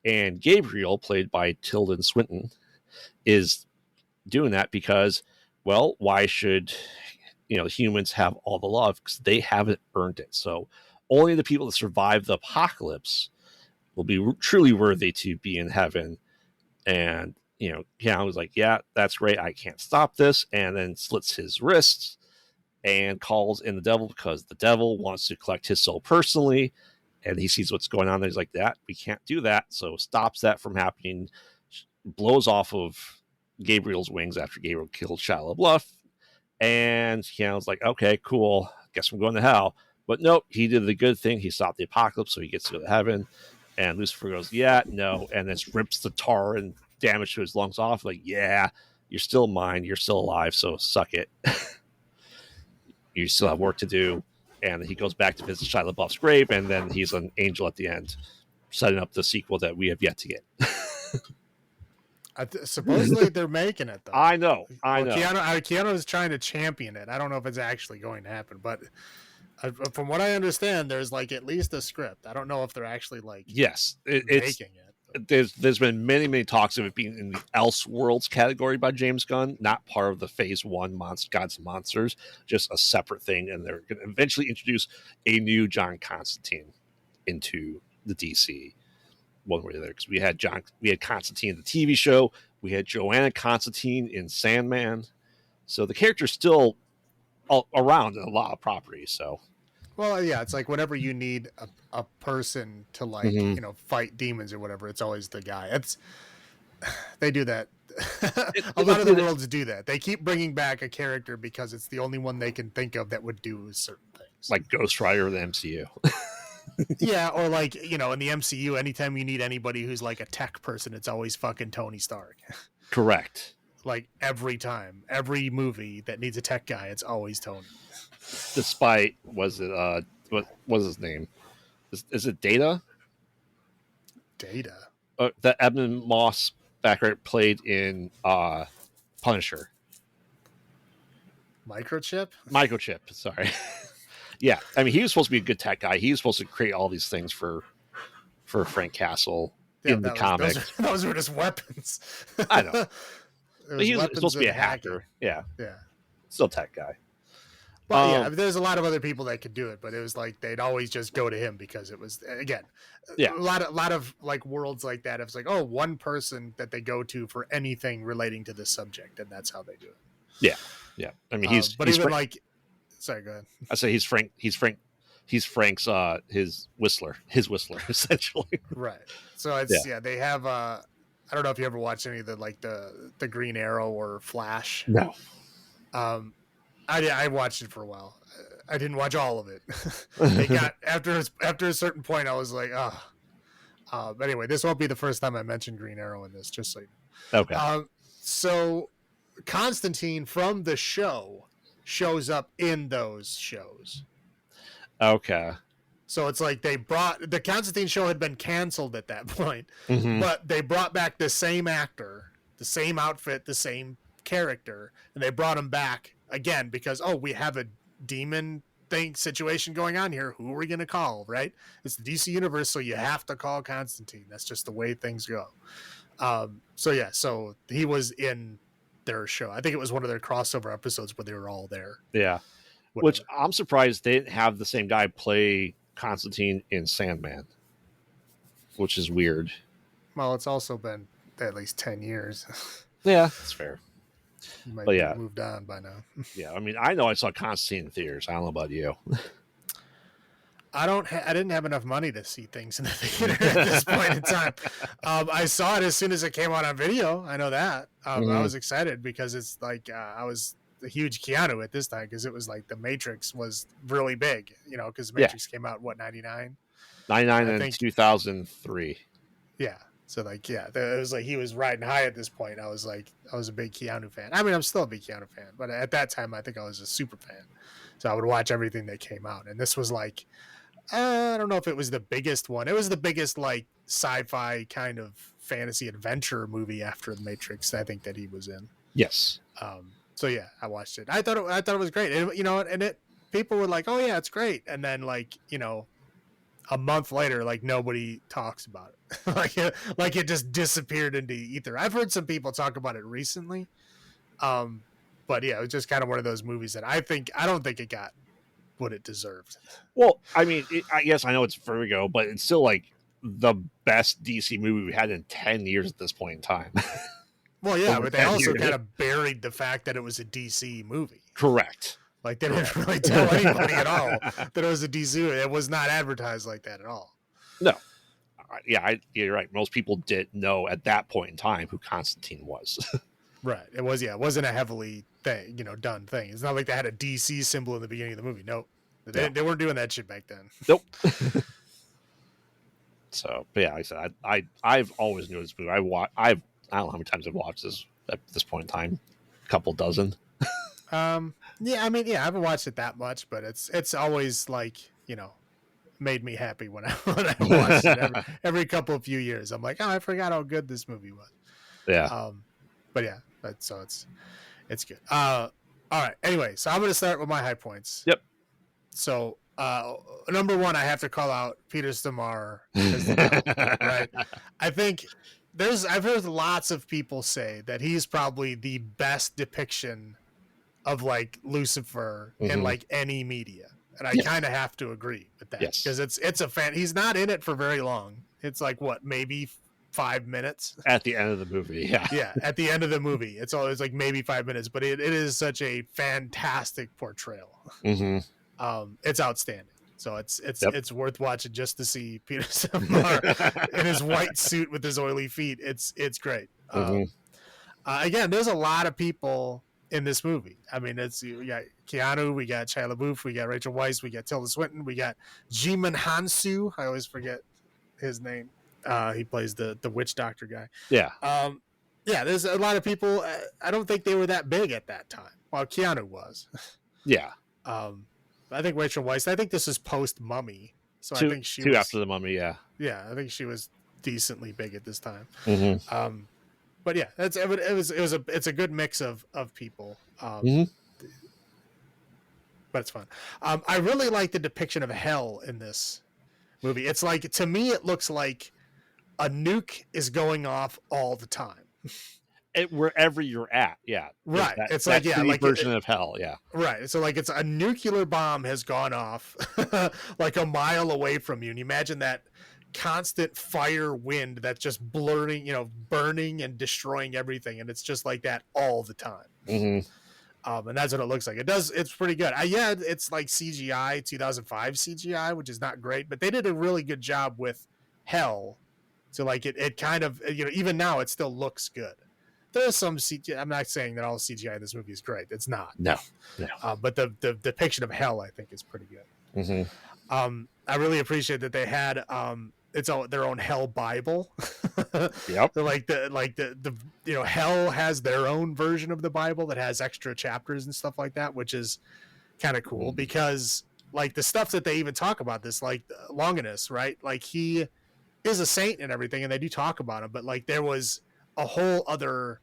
And Gabriel, played by Tilda Swinton, is doing that because, well, why should humans have all the love? Because they haven't earned it. So only the people that survive the apocalypse will be truly worthy to be in heaven. And Keanu was like, yeah, that's great, I can't stop this, and then slits his wrists and calls in the devil because the devil wants to collect his soul personally, and he sees what's going on there. He's like, that we can't do that, so stops that from happening, blows off of Gabriel's wings after Gabriel killed Shia LaBeouf. And Keanu's like, okay, cool, guess I'm going to hell. But nope, he did the good thing. He stopped the apocalypse, so he gets to go to heaven. And Lucifer goes, yeah, no, and then rips the tar and damage to his lungs off. Like, yeah, you're still mine. You're still alive, so suck it. You still have work to do. And he goes back to visit Shia LaBeouf's grave, and then he's an angel at the end, setting up the sequel that we have yet to get. Supposedly they're making it, though. I know. Keanu is trying to champion it. I don't know if it's actually going to happen, but from what I understand, there's like at least a script. I don't know if they're actually like making it. There's been many talks of it being in the Elseworlds category by James Gunn, not part of the Phase 1 Gods and Monsters, just a separate thing, and they're going to eventually introduce a new John Constantine into the DC one way or the other, because we had Constantine in the TV show, we had Joanna Constantine in Sandman, so the character's still around in a lot of properties. So, well, yeah, it's like whenever you need a person to like fight demons or whatever, it's always the guy. They do that. A lot of the worlds do that. They keep bringing back a character because it's the only one they can think of that would do certain things, like Ghost Rider of the MCU. Yeah, or like in the MCU, anytime you need anybody who's like a tech person, it's always fucking Tony Stark. Correct. Like every time, every movie that needs a tech guy, it's always Tony. Despite what was his name? Is it Data? Data. That Edmund Moss background played in Punisher. Microchip. Sorry. Yeah, I mean, he was supposed to be a good tech guy. He was supposed to create all these things for Frank Castle in the comics. Those were just weapons. I know. He was supposed to be a hacker. Yeah. Still tech guy. Well, there's a lot of other people that could do it, but it was like they'd always just go to him because it was, again, a lot of like worlds like that. It was like, one person that they go to for anything relating to this subject, and that's how they do it. Yeah, yeah. I mean, But he's even Frank. like, sorry, go ahead. I say he's Frank. He's Frank's his whistler. His whistler essentially. Right. So it's Yeah. yeah, they have I don't know if you ever watched any of the like the Green Arrow or Flash. No. Um I watched it for a while. I didn't watch all of it. It got after a certain point I was like, oh. But anyway, this won't be the first time I mentioned Green Arrow in this, just so you Okay. know. So Constantine from the show shows up in those shows. Okay. So it's like they brought the Constantine show had been canceled at that point, but they brought back the same actor, the same outfit, the same character, and they brought him back again because we have a demon thing situation going on here. Who are we going to call? Right? It's the DC universe, so you have to call Constantine. That's just the way things go. So he was in their show. I think it was one of their crossover episodes where they were all there. Yeah. Whatever. Which I'm surprised they didn't have the same guy play Constantine in Sandman, which is weird. Well, it's also been at least 10 years. Yeah, that's fair. You might But have moved on by now. Yeah, I mean, I know I saw Constantine in theaters. I don't know about you. I didn't have enough money to see things in the theater at this point in time. I saw it as soon as it came out on video. I know that. I was excited because it's like I was a huge Keanu at this time because it was like The Matrix was really big, because The Matrix came out, 99? 99 and 2003. Yeah. So like, it was like he was riding high at this point. I was a big Keanu fan. I mean, I'm still a big Keanu fan, but at that time, I think I was a super fan. So I would watch everything that came out. And this was like, I don't know if it was the biggest one. It was the biggest like sci-fi kind of fantasy adventure movie after The Matrix, I think, that he was in. Yes. So yeah, I watched it. I thought it was great. And people were like, "Oh yeah, it's great." And then like, a month later, like nobody talks about it. like it just disappeared into ether. I've heard some people talk about it recently. But yeah, it was just kind of one of those movies that I don't think it got what it deserved. Well, I mean, I guess I know it's Vertigo, but it's still like the best DC movie we had in 10 years at this point in time. Well, yeah, but they also kind of buried the fact that it was a DC movie. Correct. Like they didn't really tell anybody at all that it was a DC movie. It was not advertised like that at all. No. Yeah, you're right. Most people didn't know at that point in time who Constantine was. Right. It wasn't a heavily done thing. It's not like they had a DC symbol in the beginning of the movie. Nope. They weren't doing that shit back then. Nope. So, but yeah, like I said, I've always knew this movie. I don't know how many times I've watched this at this point in time. A couple dozen. Yeah, I mean, yeah, I haven't watched it that much, but it's always like, made me happy when I watched it every couple of few years. I'm like, oh, I forgot how good this movie was. Yeah. But yeah, so it's good. All right. Anyway, so I'm going to start with my high points. Yep. So, number one, I have to call out Peter Stormare as the devil, right? I think I've heard lots of people say that he's probably the best depiction of like Lucifer in like any media. And I kind of have to agree with that because it's a fan. He's not in it for very long. It's like maybe 5 minutes at the end of the movie. Yeah. At the end of the movie, it's always like maybe 5 minutes, but it is such a fantastic portrayal. It's outstanding. So it's worth watching just to see Peter Stormare in his white suit with his oily feet. It's great. Again, there's a lot of people in this movie. I mean, we got Keanu, we got Shia LaBeouf, we got Rachel Weisz, we got Tilda Swinton, we got Jimon Hansu. I always forget his name. He plays the witch doctor guy. Yeah. Yeah, there's a lot of people. I don't think they were that big at that time. Well, Keanu was. Yeah. I think Rachel Weisz. I think this is post Mummy, so I think she was after the Mummy. Yeah. Yeah, I think she was decently big at this time. Mm-hmm. But yeah, it's a good mix of people. But it's fun. I really like the depiction of hell in this movie. It's like, to me, it looks like a nuke is going off all the time. Wherever you're at, yeah. Right. It's like like version of hell, yeah. Right. So like it's a nuclear bomb has gone off like a mile away from you. And you imagine that constant fire wind that's just blurring, burning and destroying everything. And it's just like that all the time. And that's what it looks like. It does. It's pretty good. Yeah, it's like CGI 2005 CGI, which is not great, but they did a really good job with Hell. So like it kind of, even now it still looks good. There's some CGI. I'm not saying that all CGI in this movie is great. It's not. No, no. But the depiction of Hell, I think, is pretty good. Mm-hmm. I really appreciate that they had their own Hell Bible. Yep. So like the Hell has their own version of the Bible that has extra chapters and stuff like that, which is kind of cool because like the stuff that they even talk about this, like Longinus, right? Like he is a saint and everything, and they do talk about him, but like there was a whole other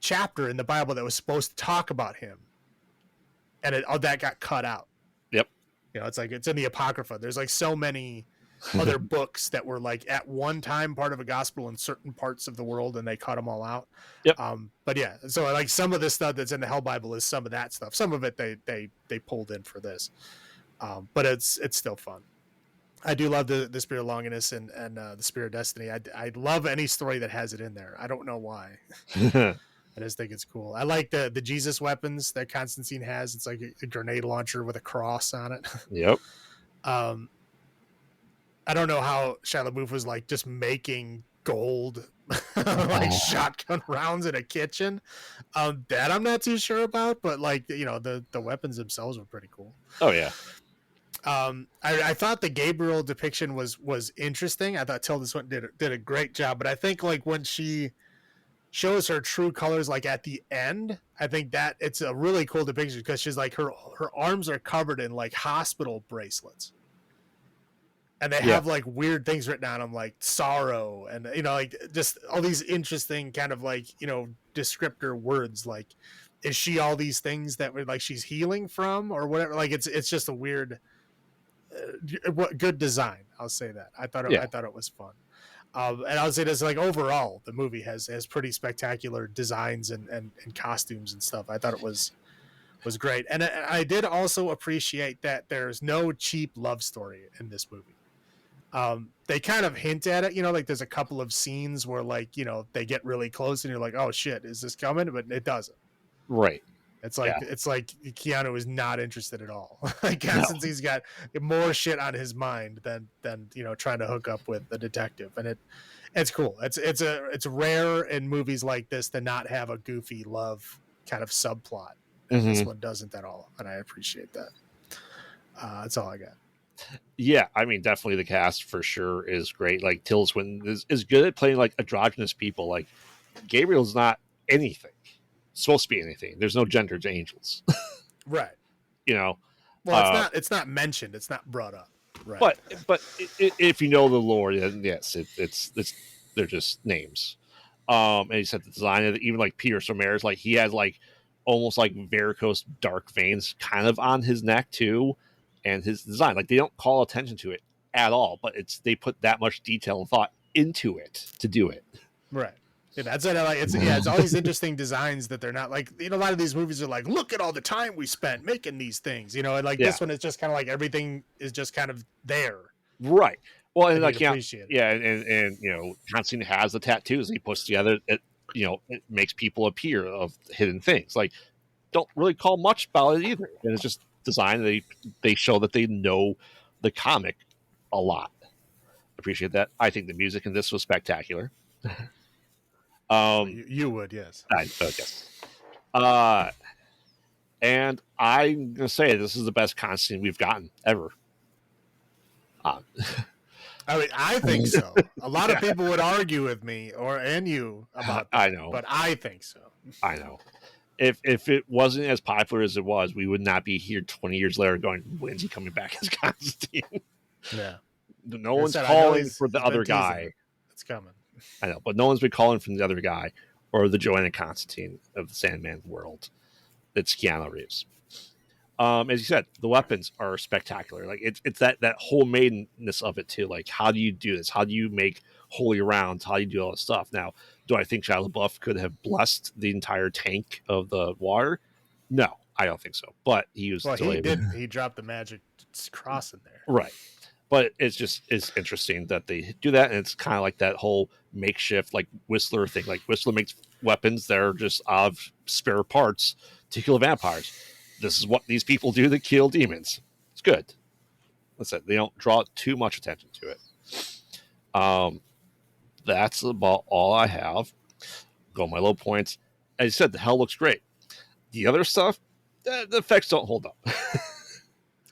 chapter in the Bible that was supposed to talk about him, and all that got cut out. Yep. It's like it's in the Apocrypha. There's like so many other books that were like at one time part of a gospel in certain parts of the world, and they cut them all out. Yep. But yeah, so like some of this stuff that's in the Hell Bible is some of that stuff. Some of it they pulled in for this, but it's still fun. I do love the Spirit of Longinus and the Spirit of Destiny. I love any story that has it in there. I don't know why. I just think it's cool. I like the Jesus weapons that Constantine has. It's like a grenade launcher with a cross on it. Yep. I don't know how Shia LaBeouf was like just making gold like shotgun rounds in a kitchen. That I'm not too sure about, but like the weapons themselves were pretty cool. Oh yeah. I thought the Gabriel depiction was interesting. I thought Tilda Swinton did a great job, but I think like when she shows her true colors like at the end, I think that it's a really cool depiction because she's like her arms are covered in like hospital bracelets. And they have like weird things written on them, like sorrow, and like just all these interesting kind of like descriptor words. Like, is she all these things that were like she's healing from or whatever? Like, it's just a weird, good design. I'll say that. I thought it was fun. And I would say this, like overall, the movie has pretty spectacular designs and costumes and stuff. I thought it was great, and I did also appreciate that there's no cheap love story in this movie. They kind of hint at it, like there's a couple of scenes where like, they get really close and you're like, oh shit, is this coming? But it doesn't. Right. It's like Keanu is not interested at all. Like Constantine's got more shit on his mind than trying to hook up with the detective, and it's cool. It's rare in movies like this to not have a goofy love kind of subplot. And this one doesn't at all, and I appreciate that. That's all I got. Yeah, I mean, definitely the cast for sure is great. Like Tilda Swinton is good at playing like androgynous people. Like Gabriel's not anything supposed to be anything. There's no gender to angels, right? Well, it's not mentioned. It's not brought up, right? But if you know the lore, then yes, it's they're just names. And he said the design of it, even like Peter Stormare's, like he has like almost like varicose dark veins kind of on his neck too. And his design, like they don't call attention to it at all, but they put that much detail and thought into it to do it. Right. Yeah, that's it. Like it's all these interesting designs that they're not like, a lot of these movies are like, look at all the time we spent making these things, and like this one is just kind of like everything is just kind of there. Right. Well, and like, appreciate it. and Constantine has the tattoos he puts together. It makes people appear of hidden things. Like, don't really call much about it either. And it's just design. They show that they know the comic a lot. Appreciate that. I think the music in this was spectacular. You would, yes. Yes. And I'm gonna say this is the best Constantine we've gotten ever. I mean, I think so. A lot of people would argue with me and you about that. I know, but I think so. I know. If it wasn't as popular as it was, we would not be here 20 years later going, when's he coming back as Constantine? Yeah. No one's calling for the other guy. It's coming. I know, but no one's been calling for the other guy or the Joanna Constantine of the Sandman world. It's Keanu Reeves. As you said, the weapons are spectacular. Like it's that whole maidenness of it too. Like, how do you do this? How do you make holy rounds? How do you do all this stuff? Now, do I think Shia LaBeouf could have blessed the entire tank of the water? No, I don't think so. But he was. Well, he did. He dropped the magic cross in there, right? But it's interesting that they do that, and it's kind of like that whole makeshift like Whistler thing. Like Whistler makes weapons that are just out of spare parts to kill vampires. This is what these people do to kill demons. It's good. That's it. They don't draw too much attention to it. That's about all I have. Go my low points. As I said, the hell looks great. The other stuff, the effects don't hold up.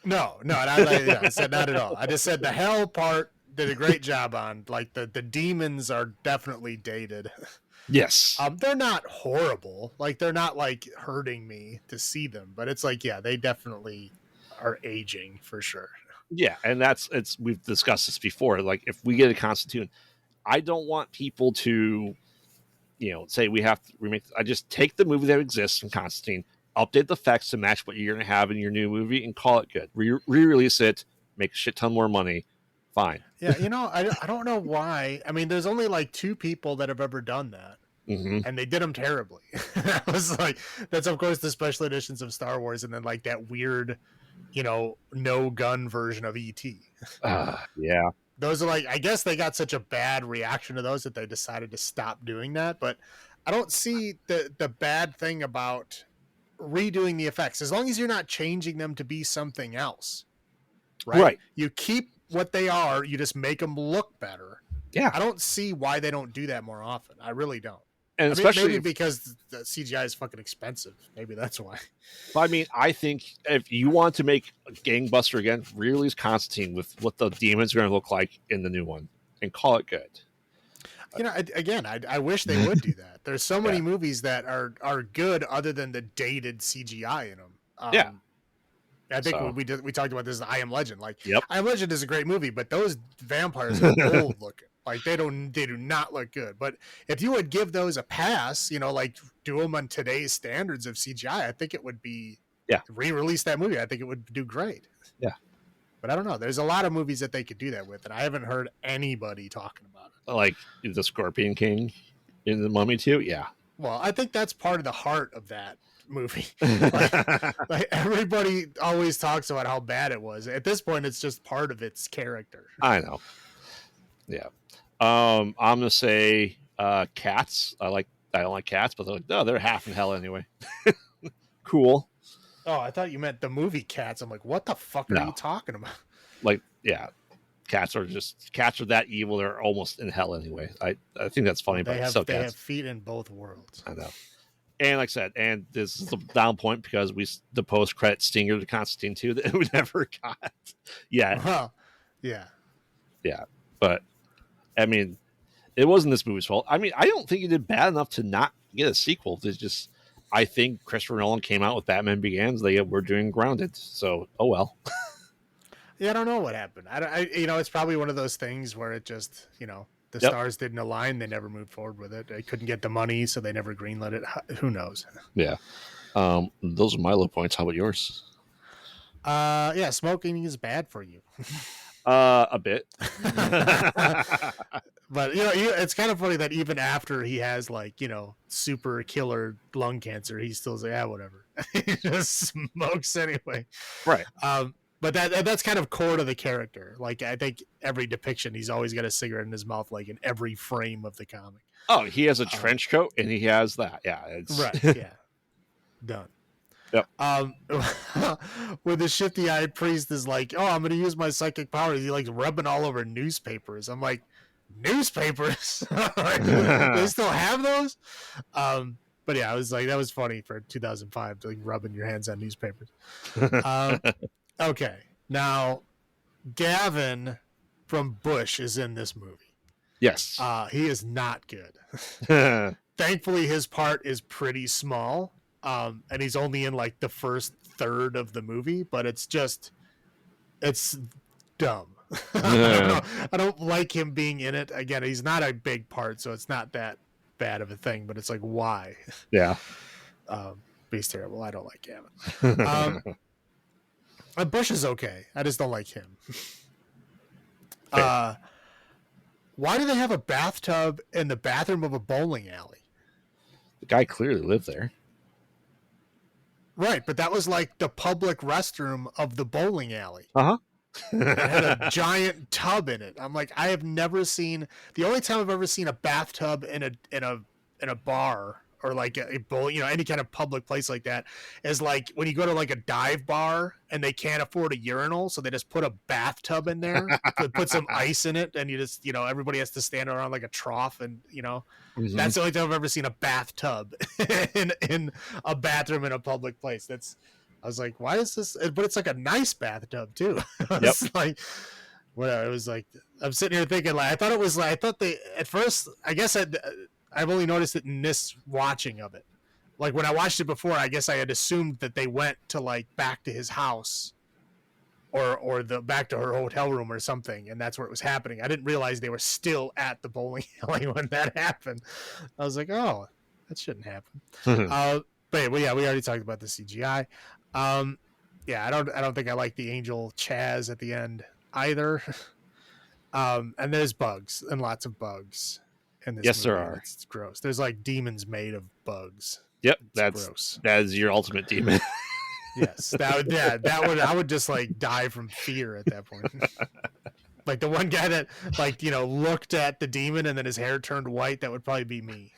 No, I said not at all. I just said the hell part did a great job on. Like the demons are definitely dated. Yes. They're not horrible. Like they're not like hurting me to see them, but it's like, yeah, they definitely are aging for sure. Yeah, and we've discussed this before. Like if we get a Constantine, I don't want people to, say we have to remake. I just take the movie that exists in Constantine, update the effects to match what you're going to have in your new movie, and call it good. Re-release it, make a shit ton more money. Fine. Yeah, I don't know why. I mean, there's only like 2 people that have ever done that. Mm-hmm. And they did them terribly. I was like, that's of course the special editions of Star Wars, and then like that weird, no gun version of ET. Yeah. Those are like, I guess they got such a bad reaction to those that they decided to stop doing that. But I don't see the bad thing about redoing the effects, as long as you're not changing them to be something else. Right. You keep what they are, you just make them look better. Yeah. I don't see why they don't do that more often. I really don't. And especially maybe because the CGI is fucking expensive. Maybe that's why. I mean, I think if you want to make a gangbuster again, release Constantine with what the demons are going to look like in the new one, and call it good. I wish they would do that. There's so many movies that are good other than the dated CGI in them. I think we talked about this in I Am Legend. Like, I Am Legend is a great movie, but those vampires are old looking. Like they do not look good. But if you would give those a pass, like do them on today's standards of CGI, I think it would be re-release that movie. I think it would do great. Yeah. But I don't know. There's a lot of movies that they could do that with, and I haven't heard anybody talking about it. Like the Scorpion King in The Mummy 2? Yeah. Well, I think that's part of the heart of that movie. like everybody always talks about how bad it was. At this point, it's just part of its character. I know. Yeah. I'm gonna say cats. I don't like cats, but they're like, no, they're half in hell anyway. Cool. Oh, I thought you meant the movie Cats. I'm like, what the fuck are you talking about? Like, yeah, cats are that evil. They're almost in hell anyway. I think that's funny, but they have feet in both worlds. I know. And like I said, and this is the down point because the post credit stinger to Constantine 2 that we never got. Yeah. Well, yeah. Yeah. But I mean, it wasn't this movie's fault. I mean, I don't think it did bad enough to not get a sequel. It's just, I think Christopher Nolan came out with Batman Begins. They were doing Grounded. So, oh well. Yeah, I don't know what happened. It's probably one of those things where it just, the stars didn't align. They never moved forward with it. They couldn't get the money, so they never greenlit it. Who knows? Yeah. Those are my low points. How about yours? Yeah, smoking is bad for you. A bit. But it's kind of funny that even after he has super killer lung cancer, he's still like, yeah, whatever. He just smokes anyway. Right. But that's kind of core to the character. Like I think every depiction, he's always got a cigarette in his mouth, like in every frame of the comic. Oh, he has a trench coat and he has that. Yeah. It's... Right. Yeah. Done. Yep. When the shifty-eyed priest is like, "Oh, I'm going to use my psychic powers," he like rubbing all over newspapers. I'm like, newspapers? They still have those? But yeah, I was like, that was funny for 2005, like rubbing your hands on newspapers. Okay, now Gavin from Bush is in this movie. Yes. He is not good. Thankfully, his part is pretty small. And he's only in like the first third of the movie, but it's dumb. I don't like him being in it. Again, he's not a big part, so it's not that bad of a thing, but it's like, why? Yeah. He's terrible. I don't like Gavin. Bush is okay. I just don't like him. Why do they have a bathtub in the bathroom of a bowling alley? The guy clearly lived there. Right, but that was like the public restroom of the bowling alley. Uh-huh. It had a giant tub in it. I'm like, I have never seen. The only time I've ever seen a bathtub in a bar or like a bowl, any kind of public place like that, is like when you go to like a dive bar and they can't afford a urinal, so they just put a bathtub in there, put some ice in it, and you just, everybody has to stand around like a trough, and Mhm. that's the only time I've ever seen a bathtub in a bathroom in a public place. I was like, why is this? But it's like a nice bathtub too. I Yep. was like, whatever. It was like, I'm sitting here thinking, like, I thought they, at first, I guess I've only noticed it in this watching of it. Like when I watched it before, I guess I had assumed that they went to like back to his house or the back to her hotel room or something, and that's where it was happening. I didn't realize they were still at the bowling alley when that happened. I was like, oh, that shouldn't happen. But yeah, we already talked about the CGI. Yeah, I don't think I like the angel Chaz at the end either. And there's bugs and lots of bugs in this Yes, there movie. are. It's gross. There's like demons made of bugs. Yep, It's gross. that is your ultimate demon. Yes, I would just like die from fear at that point. Like the one guy that like looked at the demon and then his hair turned white, that would probably be me.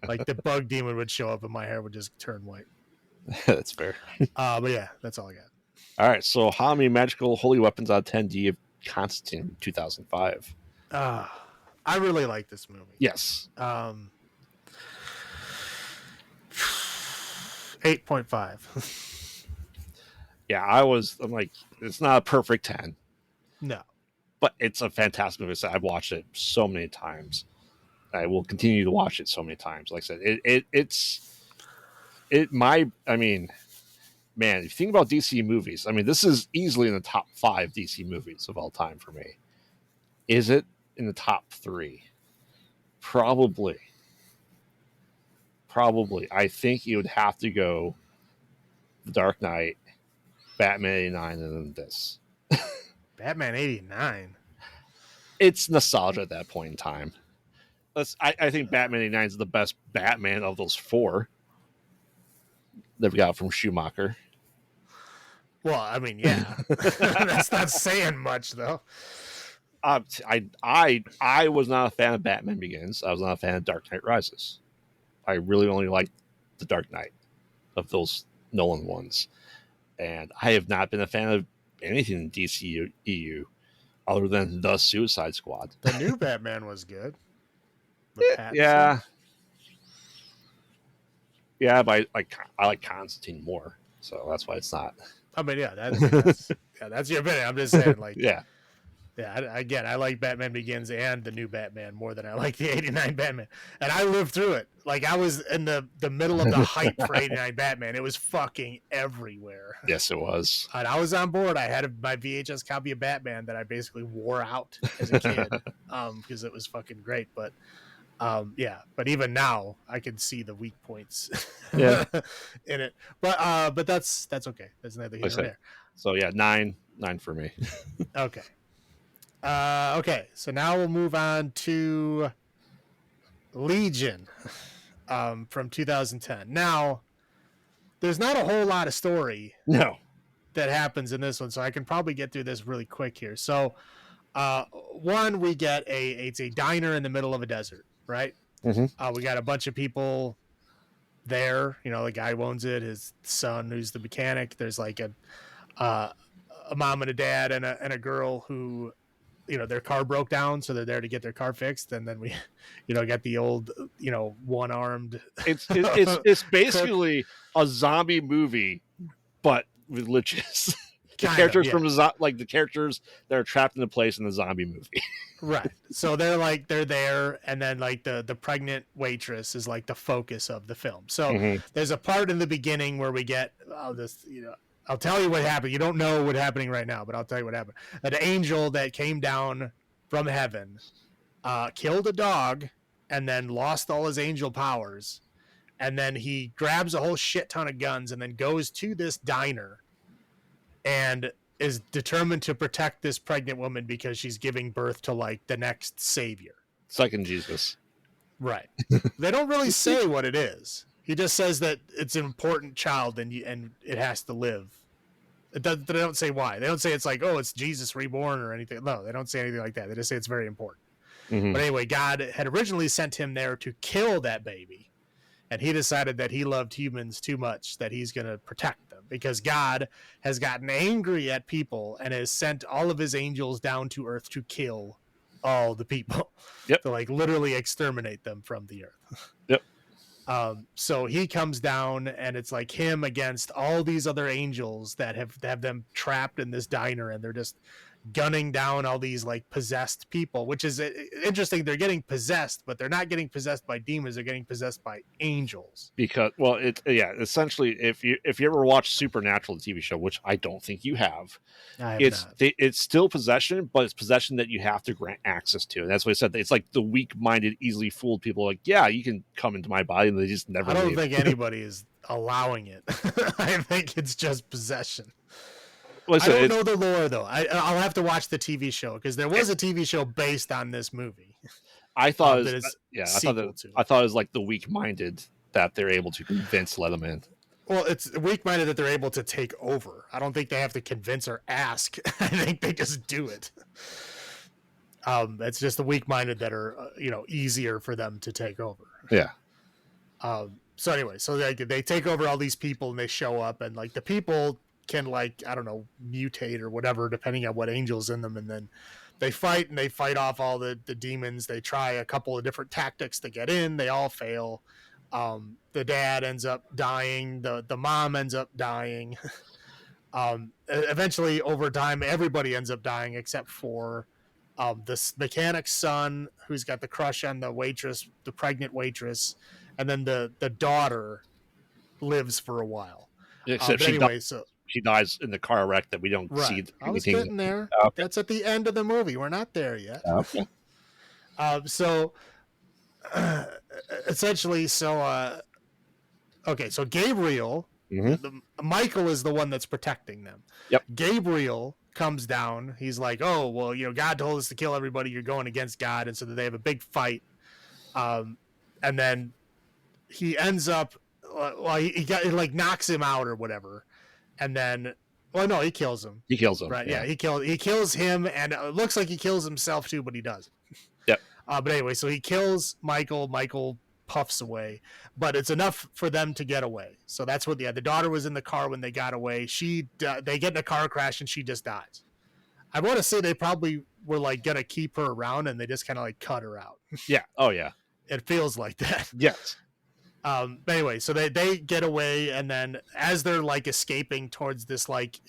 Like the bug demon would show up and my hair would just turn white. That's fair. But yeah, that's all I got. All right, so how many magical holy weapons out of 10 do you give Constantine 2005? I really like this movie. Yes. 8.5. Yeah, I'm like, it's not a perfect 10, No. but it's a fantastic movie. So I've watched it so many times. I will continue to watch it so many times. Like I said, I mean, man, if you think about DC movies, I mean, this is easily in the top 5 DC movies of all time for me. Is it in the top 3? Probably. I think you would have to go The Dark Knight, Batman 89, and then this. Batman 89. It's nostalgia at that point in time. I think Batman 89 is the best Batman of those 4 that we got from Schumacher. Well, I mean, yeah. That's not saying much though. I was not a fan of Batman Begins. I was not a fan of Dark Knight Rises. I really only liked the Dark Knight of those Nolan ones. And I have not been a fan of anything in DC EU other than the Suicide Squad. The new Batman was good. Yeah. Yeah, but I like Constantine more. So that's why it's not. I mean, yeah, that's your opinion. I'm just saying, like, yeah. Again, I like Batman Begins and the new Batman more than I like the 89 Batman. And I lived through it. Like, I was in the middle of the hype for 89 Batman. It was fucking everywhere. Yes, it was. And I was on board. I had my VHS copy of Batman that I basically wore out as a kid because it was fucking great. But, yeah. But even now, I can see the weak points Yeah. in it. But that's okay. That's neither here nor there. So, yeah, 9 for me. Okay. Okay, so now we'll move on to Legion from 2010. Now, there's not a whole lot of story that happens in this one, so I can probably get through this really quick here. So, one, we get it's a diner in the middle of a desert, right? Mm-hmm. We got a bunch of people there. The guy who owns it, his son, who's the mechanic. There's like a mom and a dad and a girl who, their car broke down, so they're there to get their car fixed. And then we, got the old, one-armed. It's basically a zombie movie, but religious. The characters the characters that are trapped in a place in the zombie movie. Right. So they're there, and then like the pregnant waitress is like the focus of the film. So there's a part in the beginning where we get I'll tell you what happened. You don't know what's happening right now, but I'll tell you what happened. An angel that came down from heaven killed a dog and then lost all his angel powers. And then he grabs a whole shit ton of guns and then goes to this diner and is determined to protect this pregnant woman because she's giving birth to like the next savior. Second Jesus. Right. They don't really say what it is. He just says that it's an important child and it has to live. They don't say why. They don't say it's like, oh, it's Jesus reborn or anything. No, they don't say anything like that. They just say it's very important. But anyway, God had originally sent him there to kill that baby. and he decided that he loved humans too much that he's going to protect them because God has gotten angry at people and has sent all of his angels down to Earth to kill all the people, Yep. to like literally exterminate them from the Earth. Yep. So he comes down, and it's like him against all these other angels that have them trapped in this diner, and they're just gunning down all these like possessed people, which is interesting. They're getting possessed, but they're not getting possessed by demons. They're getting possessed by angels. Because, well, essentially, if you ever watch Supernatural, the TV show, which I don't think you have, I have it's not. it's still possession, but it's possession that you have to grant access to, and that's what I said. It's like the weak-minded, easily fooled people. Like, yeah, you can come into my body, and they just never. I don't leave. think anybody is allowing it. I think it's just possession. Well, I don't know the lore though. I'll have to watch the TV show because there was a TV show based on this movie. I thought, that is I thought it was like the weak-minded that they're able to convince to let them in. Well, it's weak-minded that they're able to take over. I don't think they have to convince or ask. I think they just do it. It's just the weak-minded that are easier for them to take over. Yeah. So anyway, so they take over all these people, and they show up, and like the people can, like, I don't know, mutate or whatever depending on what angel's in them, and then they fight, and they fight off all the demons. They try a couple of different tactics to get in. They all fail. The dad ends up dying. The mom ends up dying. Eventually, over time, everybody ends up dying except for this mechanic's son, who's got the crush on the waitress, the pregnant waitress, and then the daughter lives for a while. Except she dies in the car wreck that we don't see. I was getting there. Okay. That's at the end of the movie. We're not there yet. Okay. So essentially, okay, so Gabriel, Michael is the one that's protecting them. Yep. Gabriel comes down. He's like, oh, well, God told us to kill everybody. You're going against God. And so they have a big fight. And then he ends up, he like knocks him out or whatever. And then, well, no, he kills him. He kills him. Right. Yeah. He kills him, and it looks like he kills himself too, but he doesn't. Yep. But anyway, so he kills Michael. Michael puffs away, but it's enough for them to get away. So that's what the daughter was in the car when they got away. They get in a car crash, and she just dies. I want to say they probably were like going to keep her around, and they just kind of like cut her out. Yeah. Oh yeah. It feels like that. Yes. But anyway, so they get away, and then as they're like escaping towards this like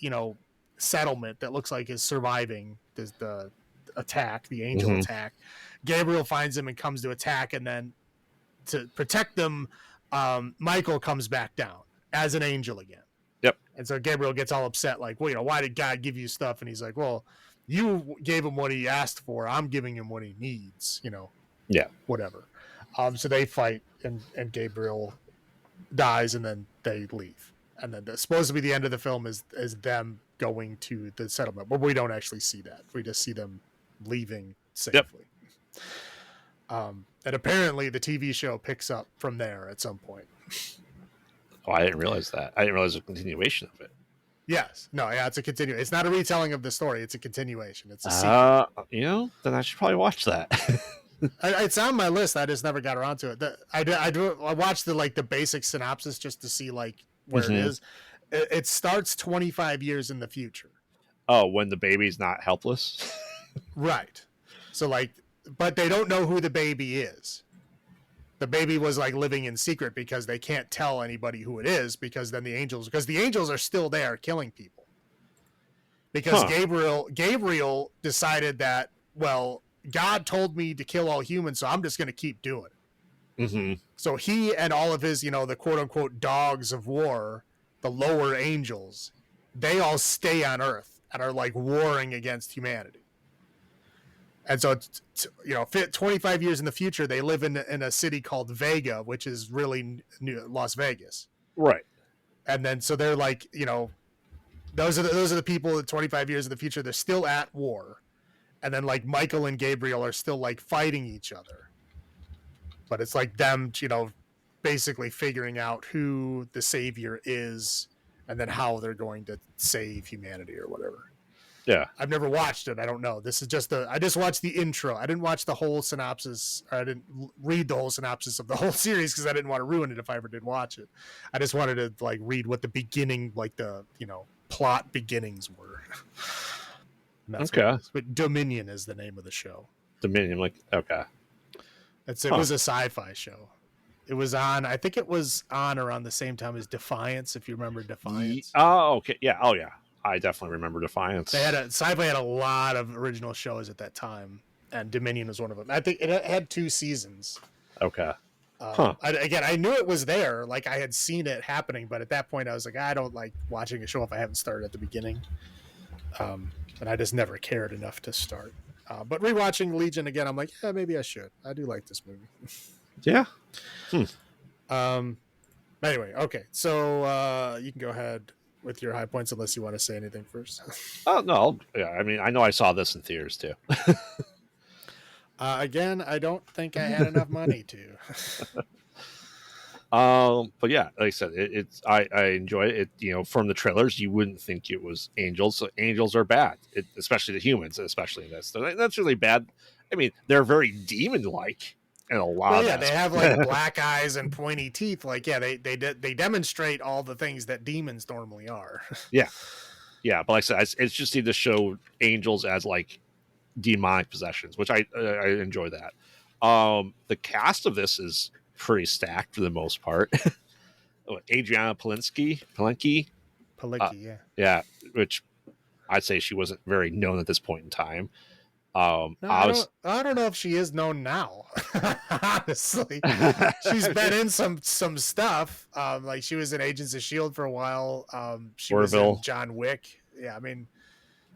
settlement that looks like is surviving the attack, the angel attack, Gabriel finds them and comes to attack, and then to protect them, Michael comes back down as an angel again. Yep. And so Gabriel gets all upset, like, well, why did God give you stuff? And he's like, well, you gave him what he asked for. I'm giving him what he needs. Yeah. Whatever. So they fight, and Gabriel dies, and then they leave. And then supposed to be the end of the film is them going to the settlement, but we don't actually see that. We just see them leaving safely. Yep. And apparently the TV show picks up from there at some point. Oh, I didn't realize that. I didn't realize a continuation of it. Yes. No, yeah, it's a continuation. It's not a retelling of the story. It's a continuation. It's a sequel. Then I should probably watch that. It's on my list. I just never got around to it. I watched the basic synopsis just to see like where it is. It starts 25 years in the future. Oh, when the baby's not helpless. Right. So but they don't know who the baby is. The baby was like living in secret because they can't tell anybody who it is, because then the angels are still there killing people. Because Gabriel decided that, well, God told me to kill all humans, so I'm just going to keep doing it. Mm-hmm. So he and all of his, the quote unquote dogs of war, the lower angels, they all stay on Earth and are like warring against humanity. And so, 25 years in the future, they live in a city called Vega, which is really Las Vegas. Right. And then, so they're like, those are the people that 25 years in the future, they're still at war. And then like Michael and Gabriel are still like fighting each other. But it's like them, basically figuring out who the savior is and then how they're going to save humanity or whatever. Yeah. I've never watched it. I don't know. This is just I just watched the intro. I didn't watch the whole synopsis. Or I didn't read the whole synopsis of the whole series because I didn't want to ruin it if I ever did watch it. I just wanted to like read what the beginning, like the plot beginnings were. And that's what it Okay. is. But Dominion is the name of the show. Dominion, like, okay. It was a sci-fi show. It was on. I think it was on around the same time as Defiance. If you remember Defiance. Oh, okay. Yeah. Oh, yeah. I definitely remember Defiance. Sci-fi had a lot of original shows at that time, and Dominion was one of them. I think it had 2 seasons. Okay. I knew it was there. Like I had seen it happening, but at that point I was like, I don't like watching a show if I haven't started at the beginning. And I just never cared enough to start. But rewatching Legion again, I'm like, yeah, maybe I should. I do like this movie. Yeah. Anyway, okay. So you can go ahead with your high points unless you want to say anything first. Oh no. Yeah. I mean, I know I saw this in theaters too. Again, I don't think I had enough money to. But yeah, like I said, I enjoy it. From the trailers, you wouldn't think it was angels. So angels are bad, especially the humans, especially in this. That's really bad. I mean, they're very demon-like in a lot. Well, yeah, they have like black eyes and pointy teeth. Like, yeah, they demonstrate all the things that demons normally are. Yeah, but like I said, it's just need to show angels as like demonic possessions, which I enjoy that. The cast of this is pretty stacked for the most part. Adriana Palinski, yeah, which I'd say she wasn't very known at this point in time. No, I don't know if she is known now. Honestly, she's been in some stuff. Like she was in Agents of S.H.I.E.L.D. for a while. She was in John Wick. Yeah, I mean,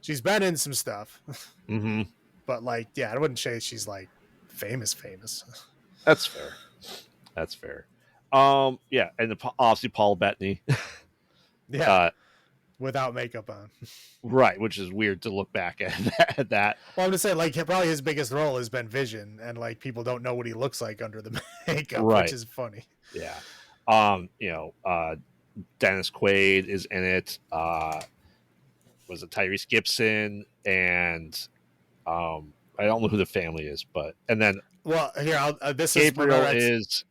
she's been in some stuff. Mm-hmm. But like, yeah, I wouldn't say she's like famous. That's fair. Yeah, and obviously Paul Bettany. Yeah, without makeup on. Right, which is weird to look back at that. Well, I'm just saying, like, probably his biggest role has been Vision, and like people don't know what he looks like under the makeup, right. Which is funny. Yeah. Dennis Quaid is in it. Was it Tyrese Gibson and I don't know who the family is, but and then here this Gabriel is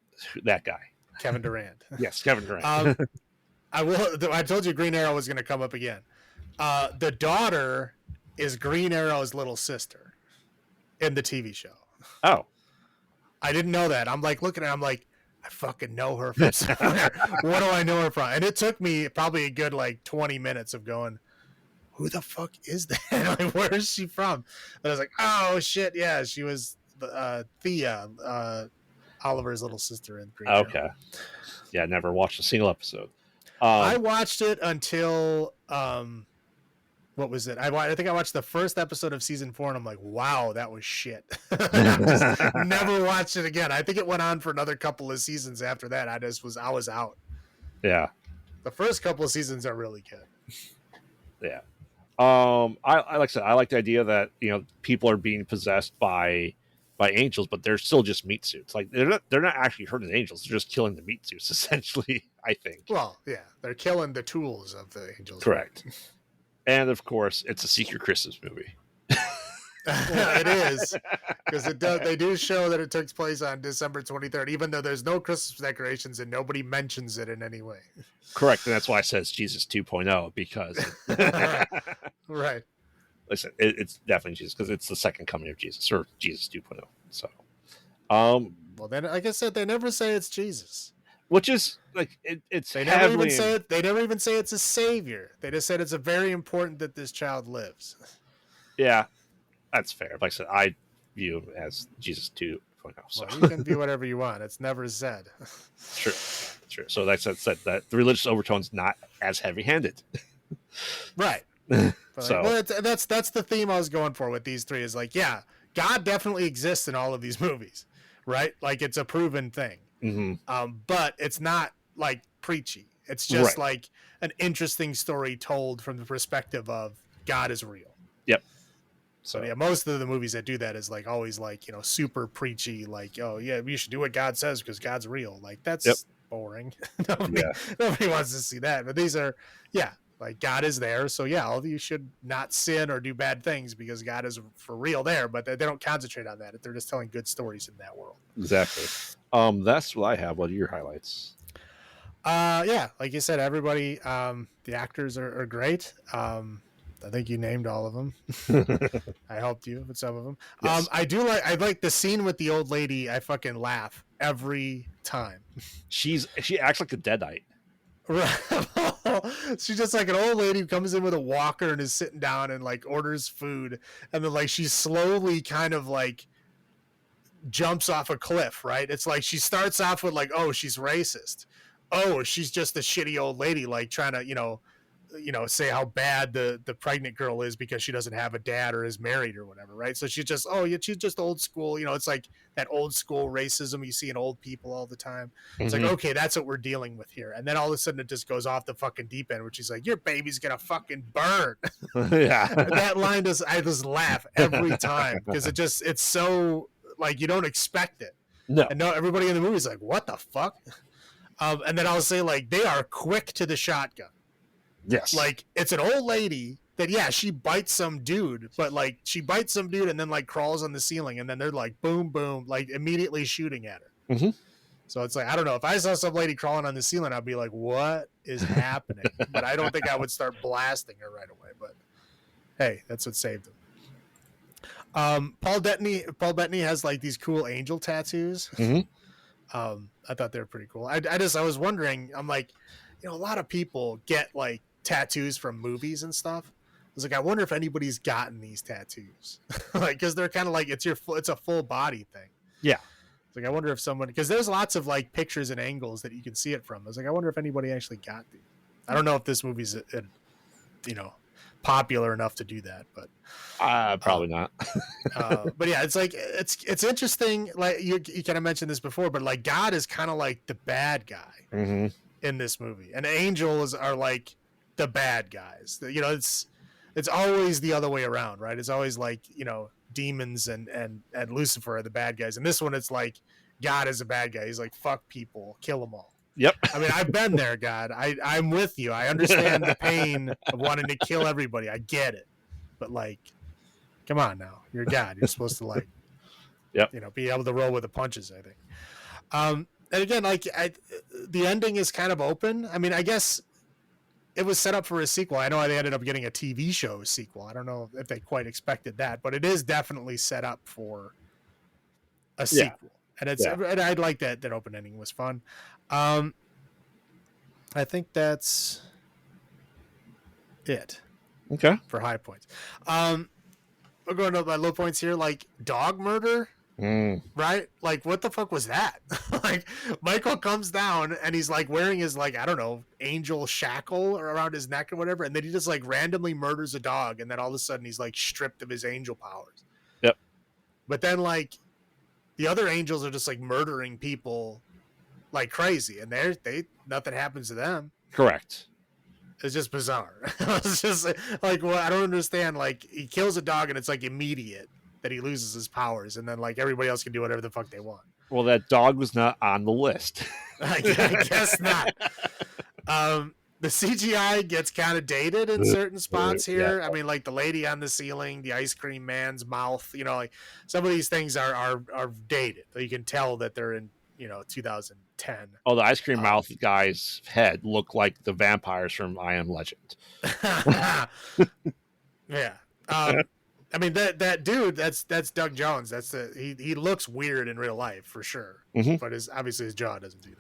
that guy, Kevin Durant. Yes, Kevin Durant. I told you Green Arrow was going to come up again. The daughter is Green Arrow's little sister in the TV show. Oh, I didn't know that. I'm like looking at it, I'm like, I fucking know her from somewhere. What do I know her from? And it took me probably a good like 20 minutes of going, who the fuck is that? Like, where is she from? And I was like, oh shit, yeah, she was Thea, Oliver's little sister in Green Arrow. Okay. Yeah, never watched a single episode. I watched it until what was it? I think I watched the first episode of season 4, and I'm like, wow, that was shit. Just never watched it again. I think it went on for another couple of seasons after that. I was out. Yeah. The first couple of seasons are really good. Yeah. I like I said, I like the idea that people are being possessed by angels, but they're still just meat suits. Like they're not actually hurting angels; they're just killing the meat suits, essentially. I think. Well, yeah, they're killing the tools of the angels. Correct. Right? And of course, it's a secret Christmas movie. It is, because they do show that it takes place on December 23rd, even though there's no Christmas decorations and nobody mentions it in any way. Correct, and that's why it says Jesus 2.0 because right. Listen, it's definitely Jesus because it's the second coming of Jesus, or Jesus 2.0. So, well, then like I said, they never say it's Jesus, which is like it's. They never even say it. They never even say it's a savior. They just said it's a very important that this child lives. Yeah. That's fair. Like I said, I view him as Jesus 2.0. So. Well, you can view whatever you want. It's never said. True. So that's said that the religious overtone's not as heavy-handed. Right. That's the theme I was going for with these three. Is like, yeah, God definitely exists in all of these movies, right? Like it's a proven thing. Mm-hmm. But it's not like preachy. It's just like an interesting story told from the perspective of God is real. Yep. So yeah, most of the movies that do that is like always like, super preachy, like, oh yeah, you should do what God says because God's real. Like that's boring. Nobody wants to see that. But these are, Like God is there, so yeah, all of you should not sin or do bad things because God is for real there. But they don't concentrate on that. They're just telling good stories in that world. Exactly. That's what I have. What are your highlights? Yeah, like you said, everybody, the actors are great. I think you named all of them. I helped you with some of them. Yes. I like the scene with the old lady. I fucking laugh every time. She acts like a deadite. She's just like an old lady who comes in with a walker and is sitting down and like orders food, and then like she slowly kind of like jumps off a cliff, right? It's like she starts off with like, oh, she's racist. Oh, she's just a shitty old lady, like trying to, say how bad the pregnant girl is because she doesn't have a dad or is married or whatever, right? So she's just, oh yeah, she's just old school. It's like that old school racism you see in old people all the time. It's like, Mm-hmm. okay, that's what we're dealing with here. And then all of a sudden it just goes off the fucking deep end, which she's like, your baby's gonna fucking burn. Yeah. That line I just laugh every time because it's so like you don't expect it. No. And no, everybody in the movie is like, what the fuck? And then I'll say like they are quick to the shotgun. Yes. Like it's an old lady that yeah, she bites some dude, but like she bites some dude and then like crawls on the ceiling and then they're like boom boom, like immediately shooting at her. Mm-hmm. So it's like I don't know, if I saw some lady crawling on the ceiling, I'd be like, what is happening? But I don't think I would start blasting her right away. But hey, that's what saved him. Paul Bettany has like these cool angel tattoos. Mm-hmm. I thought they were pretty cool. I was wondering, I'm like, a lot of people get like tattoos from movies and stuff. I was like, I wonder if anybody's gotten these tattoos, like, because they're kind of like it's a full body thing. Yeah. It's like I wonder if someone, because there's lots of like pictures and angles that you can see it from. I was like, I wonder if anybody actually got these. I don't know if this movie's popular enough to do that, but probably not. but yeah, it's like it's interesting. Like you kind of mentioned this before, but like God is kind of like the bad guy Mm-hmm. in this movie, and angels are like the bad guys. It's always the other way around, right? It's always like demons and Lucifer are the bad guys. And this one, it's like God is a bad guy. He's like fuck people, kill them all. Yep. I mean, I've been there, God. I'm with you. I understand the pain of wanting to kill everybody. I get it, but like, come on now, you're God. You're supposed to like, yep. Be able to roll with the punches. I think. And again, like the ending is kind of open. I mean, I guess it was set up for a sequel. I know they ended up getting a TV show sequel. I don't know if they quite expected that, but it is definitely set up for a sequel. And and I like that open ending was fun. I think that's it. Okay. For high points. We're going to my low points here, like dog murder. Right? Like, what the fuck was that? Like, Michael comes down and he's like wearing his, like, I don't know, angel shackle around his neck or whatever. And then he just like randomly murders a dog. And then all of a sudden he's like stripped of his angel powers. Yep. But then, like, the other angels are just like murdering people like crazy. And nothing happens to them. Correct. It's just bizarre. It's just like, well, I don't understand. Like, he kills a dog and it's like immediate that he loses his powers, and then like everybody else can do whatever the fuck they want. Well, that dog was not on the list. I guess not. The CGI gets kind of dated in certain spots here. Yeah. I mean, like the lady on the ceiling, the ice cream man's mouth. Like some of these things are dated. You can tell that they're in 2010. Oh, the ice cream mouth guy's head looked like the vampires from I Am Legend. Yeah. I mean that dude. That's Doug Jones. He looks weird in real life for sure, but obviously his jaw doesn't do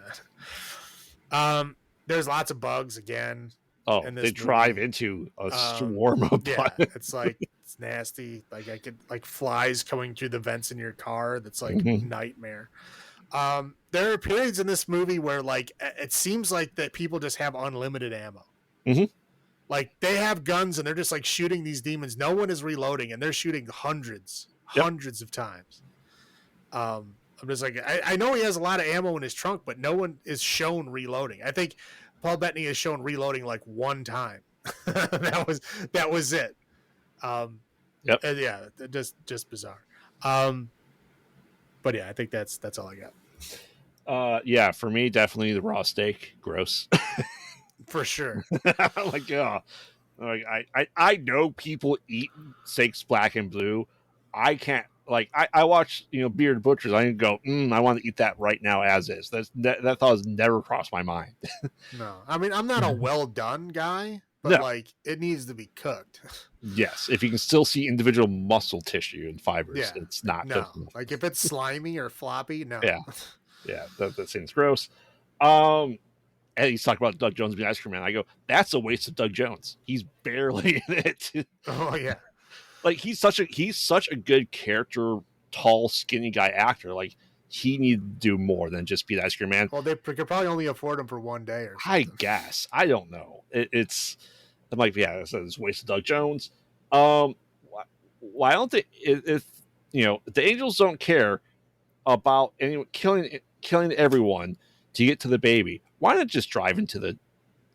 that. There's lots of bugs again. Oh, they drive into a swarm of bugs. Yeah, it's nasty. Like I could like flies coming through the vents in your car. That's like nightmare. There are periods in this movie where like it seems like that people just have unlimited ammo. Like they have guns and they're just like shooting these demons. No one is reloading and they're shooting hundreds of times. I'm just like, I know he has a lot of ammo in his trunk, but no one is shown reloading. I think Paul Bettany is shown reloading like one time. that was it. Yeah, just bizarre. But yeah, I think that's all I got. Yeah, for me, definitely the raw steak. Gross. for sure. Like, like I know people eat steaks black and blue. I can't. Like, I watch, bearded butchers. I can go, I want to eat that right now as is. That thought has never crossed my mind. No, I mean I'm not a well done guy, but No. like it needs to be cooked. Yes, if you can still see individual muscle tissue and fibers, Yeah, it's not no, cooking. like if it's slimy or floppy, no. Yeah, yeah, that seems gross. Um, and he's talking about Doug Jones being Ice Cream Man. I go, that's a waste of Doug Jones. He's barely in it. Oh yeah. Like, he's such a good character, tall, skinny guy actor. Like, he needed to do more than just be the Ice Cream Man. Well, they could probably only afford him for one day or I something. guess I don't know. I'm like, yeah, it's a waste of Doug Jones. Why don't they? If the Angels don't care about anyone killing everyone to get to the baby, why not just drive into the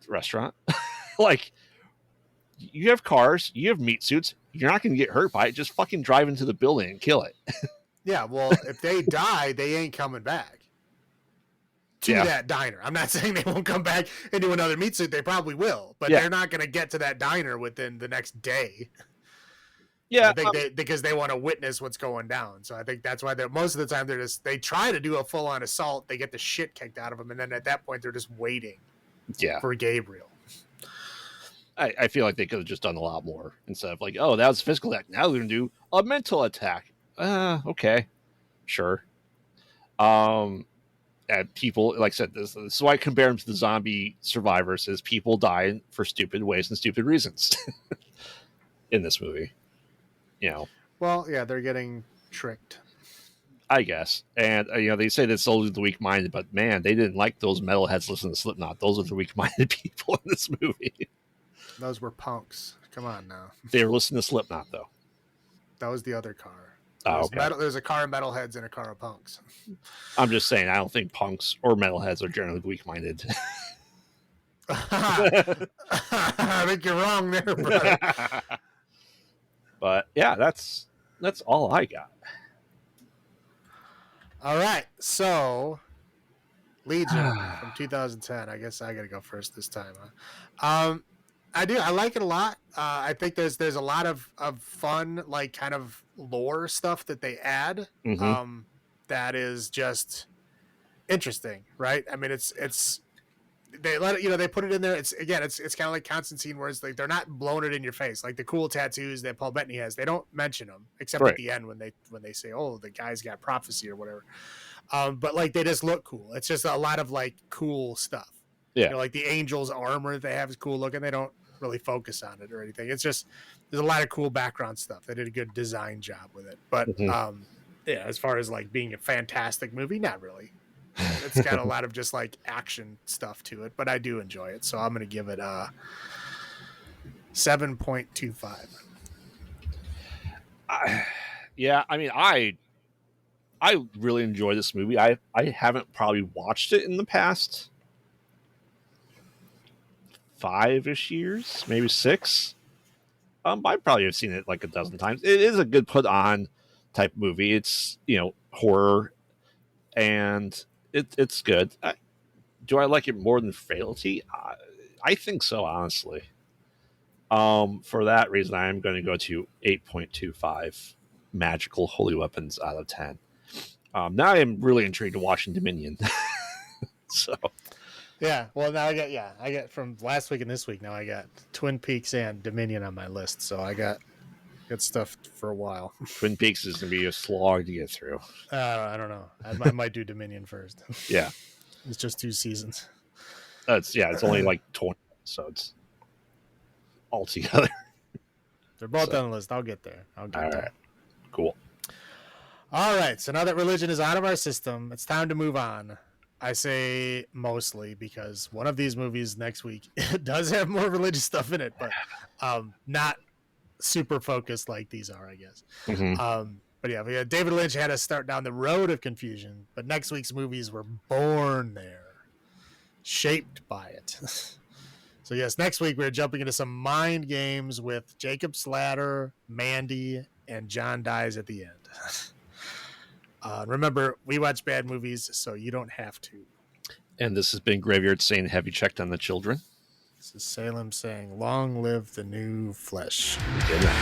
restaurant? Like, you have cars, you have meat suits, you're not going to get hurt by it. Just fucking drive into the building and kill it. Yeah, well, if they die, they ain't coming back to Yeah. that diner. I'm not saying they won't come back and do another meat suit. They probably will, but Yeah. they're not going to get to that diner within the next day. Yeah, I think because they want to witness what's going down. So I think that's why they're most of the time they try to do a full on assault. They get the shit kicked out of them, and then at that point they're just waiting. Yeah, for Gabriel. I feel like they could have just done a lot more instead of like, oh, that was a physical attack. Now they're gonna do a mental attack. Okay, sure. And people, like I said, this is why I compare them to the zombie survivors. Is people die for stupid ways and stupid reasons in this movie. Well, yeah, they're getting tricked. I guess. And, they say that's only the weak minded, but man, they didn't like those metalheads listening to Slipknot. Those are the weak minded people in this movie. Those were punks. Come on now. They were listening to Slipknot, though. That was the other car. Oh, okay. There's a car of metalheads and a car of punks. I'm just saying, I don't think punks or metalheads are generally weak minded. I think you're wrong there, brother. But yeah, that's all I got. All right, so Legion from 2010. I guess I got to go first this time. Huh? I like it a lot. I think there's a lot of fun, like kind of lore stuff that they add. Mm-hmm. That is just interesting, right? I mean, it's they let it, they put it in there. It's kind of like Constantine, where it's like they're not blowing it in your face, like the cool tattoos that Paul Bettany has. They don't mention them except Right. at the end when they say, oh, the guy's got prophecy or whatever. But like they just look cool. It's just a lot of like cool stuff. Yeah. Like the Angels armor that they have is cool looking. They don't really focus on it or anything. It's just there's a lot of cool background stuff. They did a good design job with it. But yeah, as far as like being a fantastic movie, not really. It's got a lot of just like action stuff to it, but I do enjoy it. So I'm going to give it a 7.25. Yeah, I mean, I really enjoy this movie. I haven't probably watched it in the past 5-ish years, maybe 6. I probably have seen it like a dozen times. It is a good put on type movie. It's horror, and it's good. Do I like it more than Frailty? I think so, honestly. For that reason, I am going to go to 8.25 magical holy weapons out of 10. Now I am really intrigued to watching Dominion. So yeah, well now I got from last week and this week. Now I got Twin Peaks and Dominion on my list, so I got good stuff for a while. Twin Peaks is going to be a slog to get through. I don't know. I might do Dominion first. Yeah, it's just 2 seasons. It's only like 20 episodes altogether. They're both on the list. I'll get there. All right, cool. All right, so now that religion is out of our system, it's time to move on. I say mostly because one of these movies next week does have more religious stuff in it, but not super focused like these are, I guess. Mm-hmm. But yeah, David Lynch had us start down the road of confusion, but next week's movies were born there, shaped by it. So yes, next week we're jumping into some mind games with Jacob Slatter, Mandy, and John dies at the end. Remember, we watch bad movies, so you don't have to. And this has been Graveyard saying, have you checked on the children? This is Salem saying, "Long live the new flesh." Good night.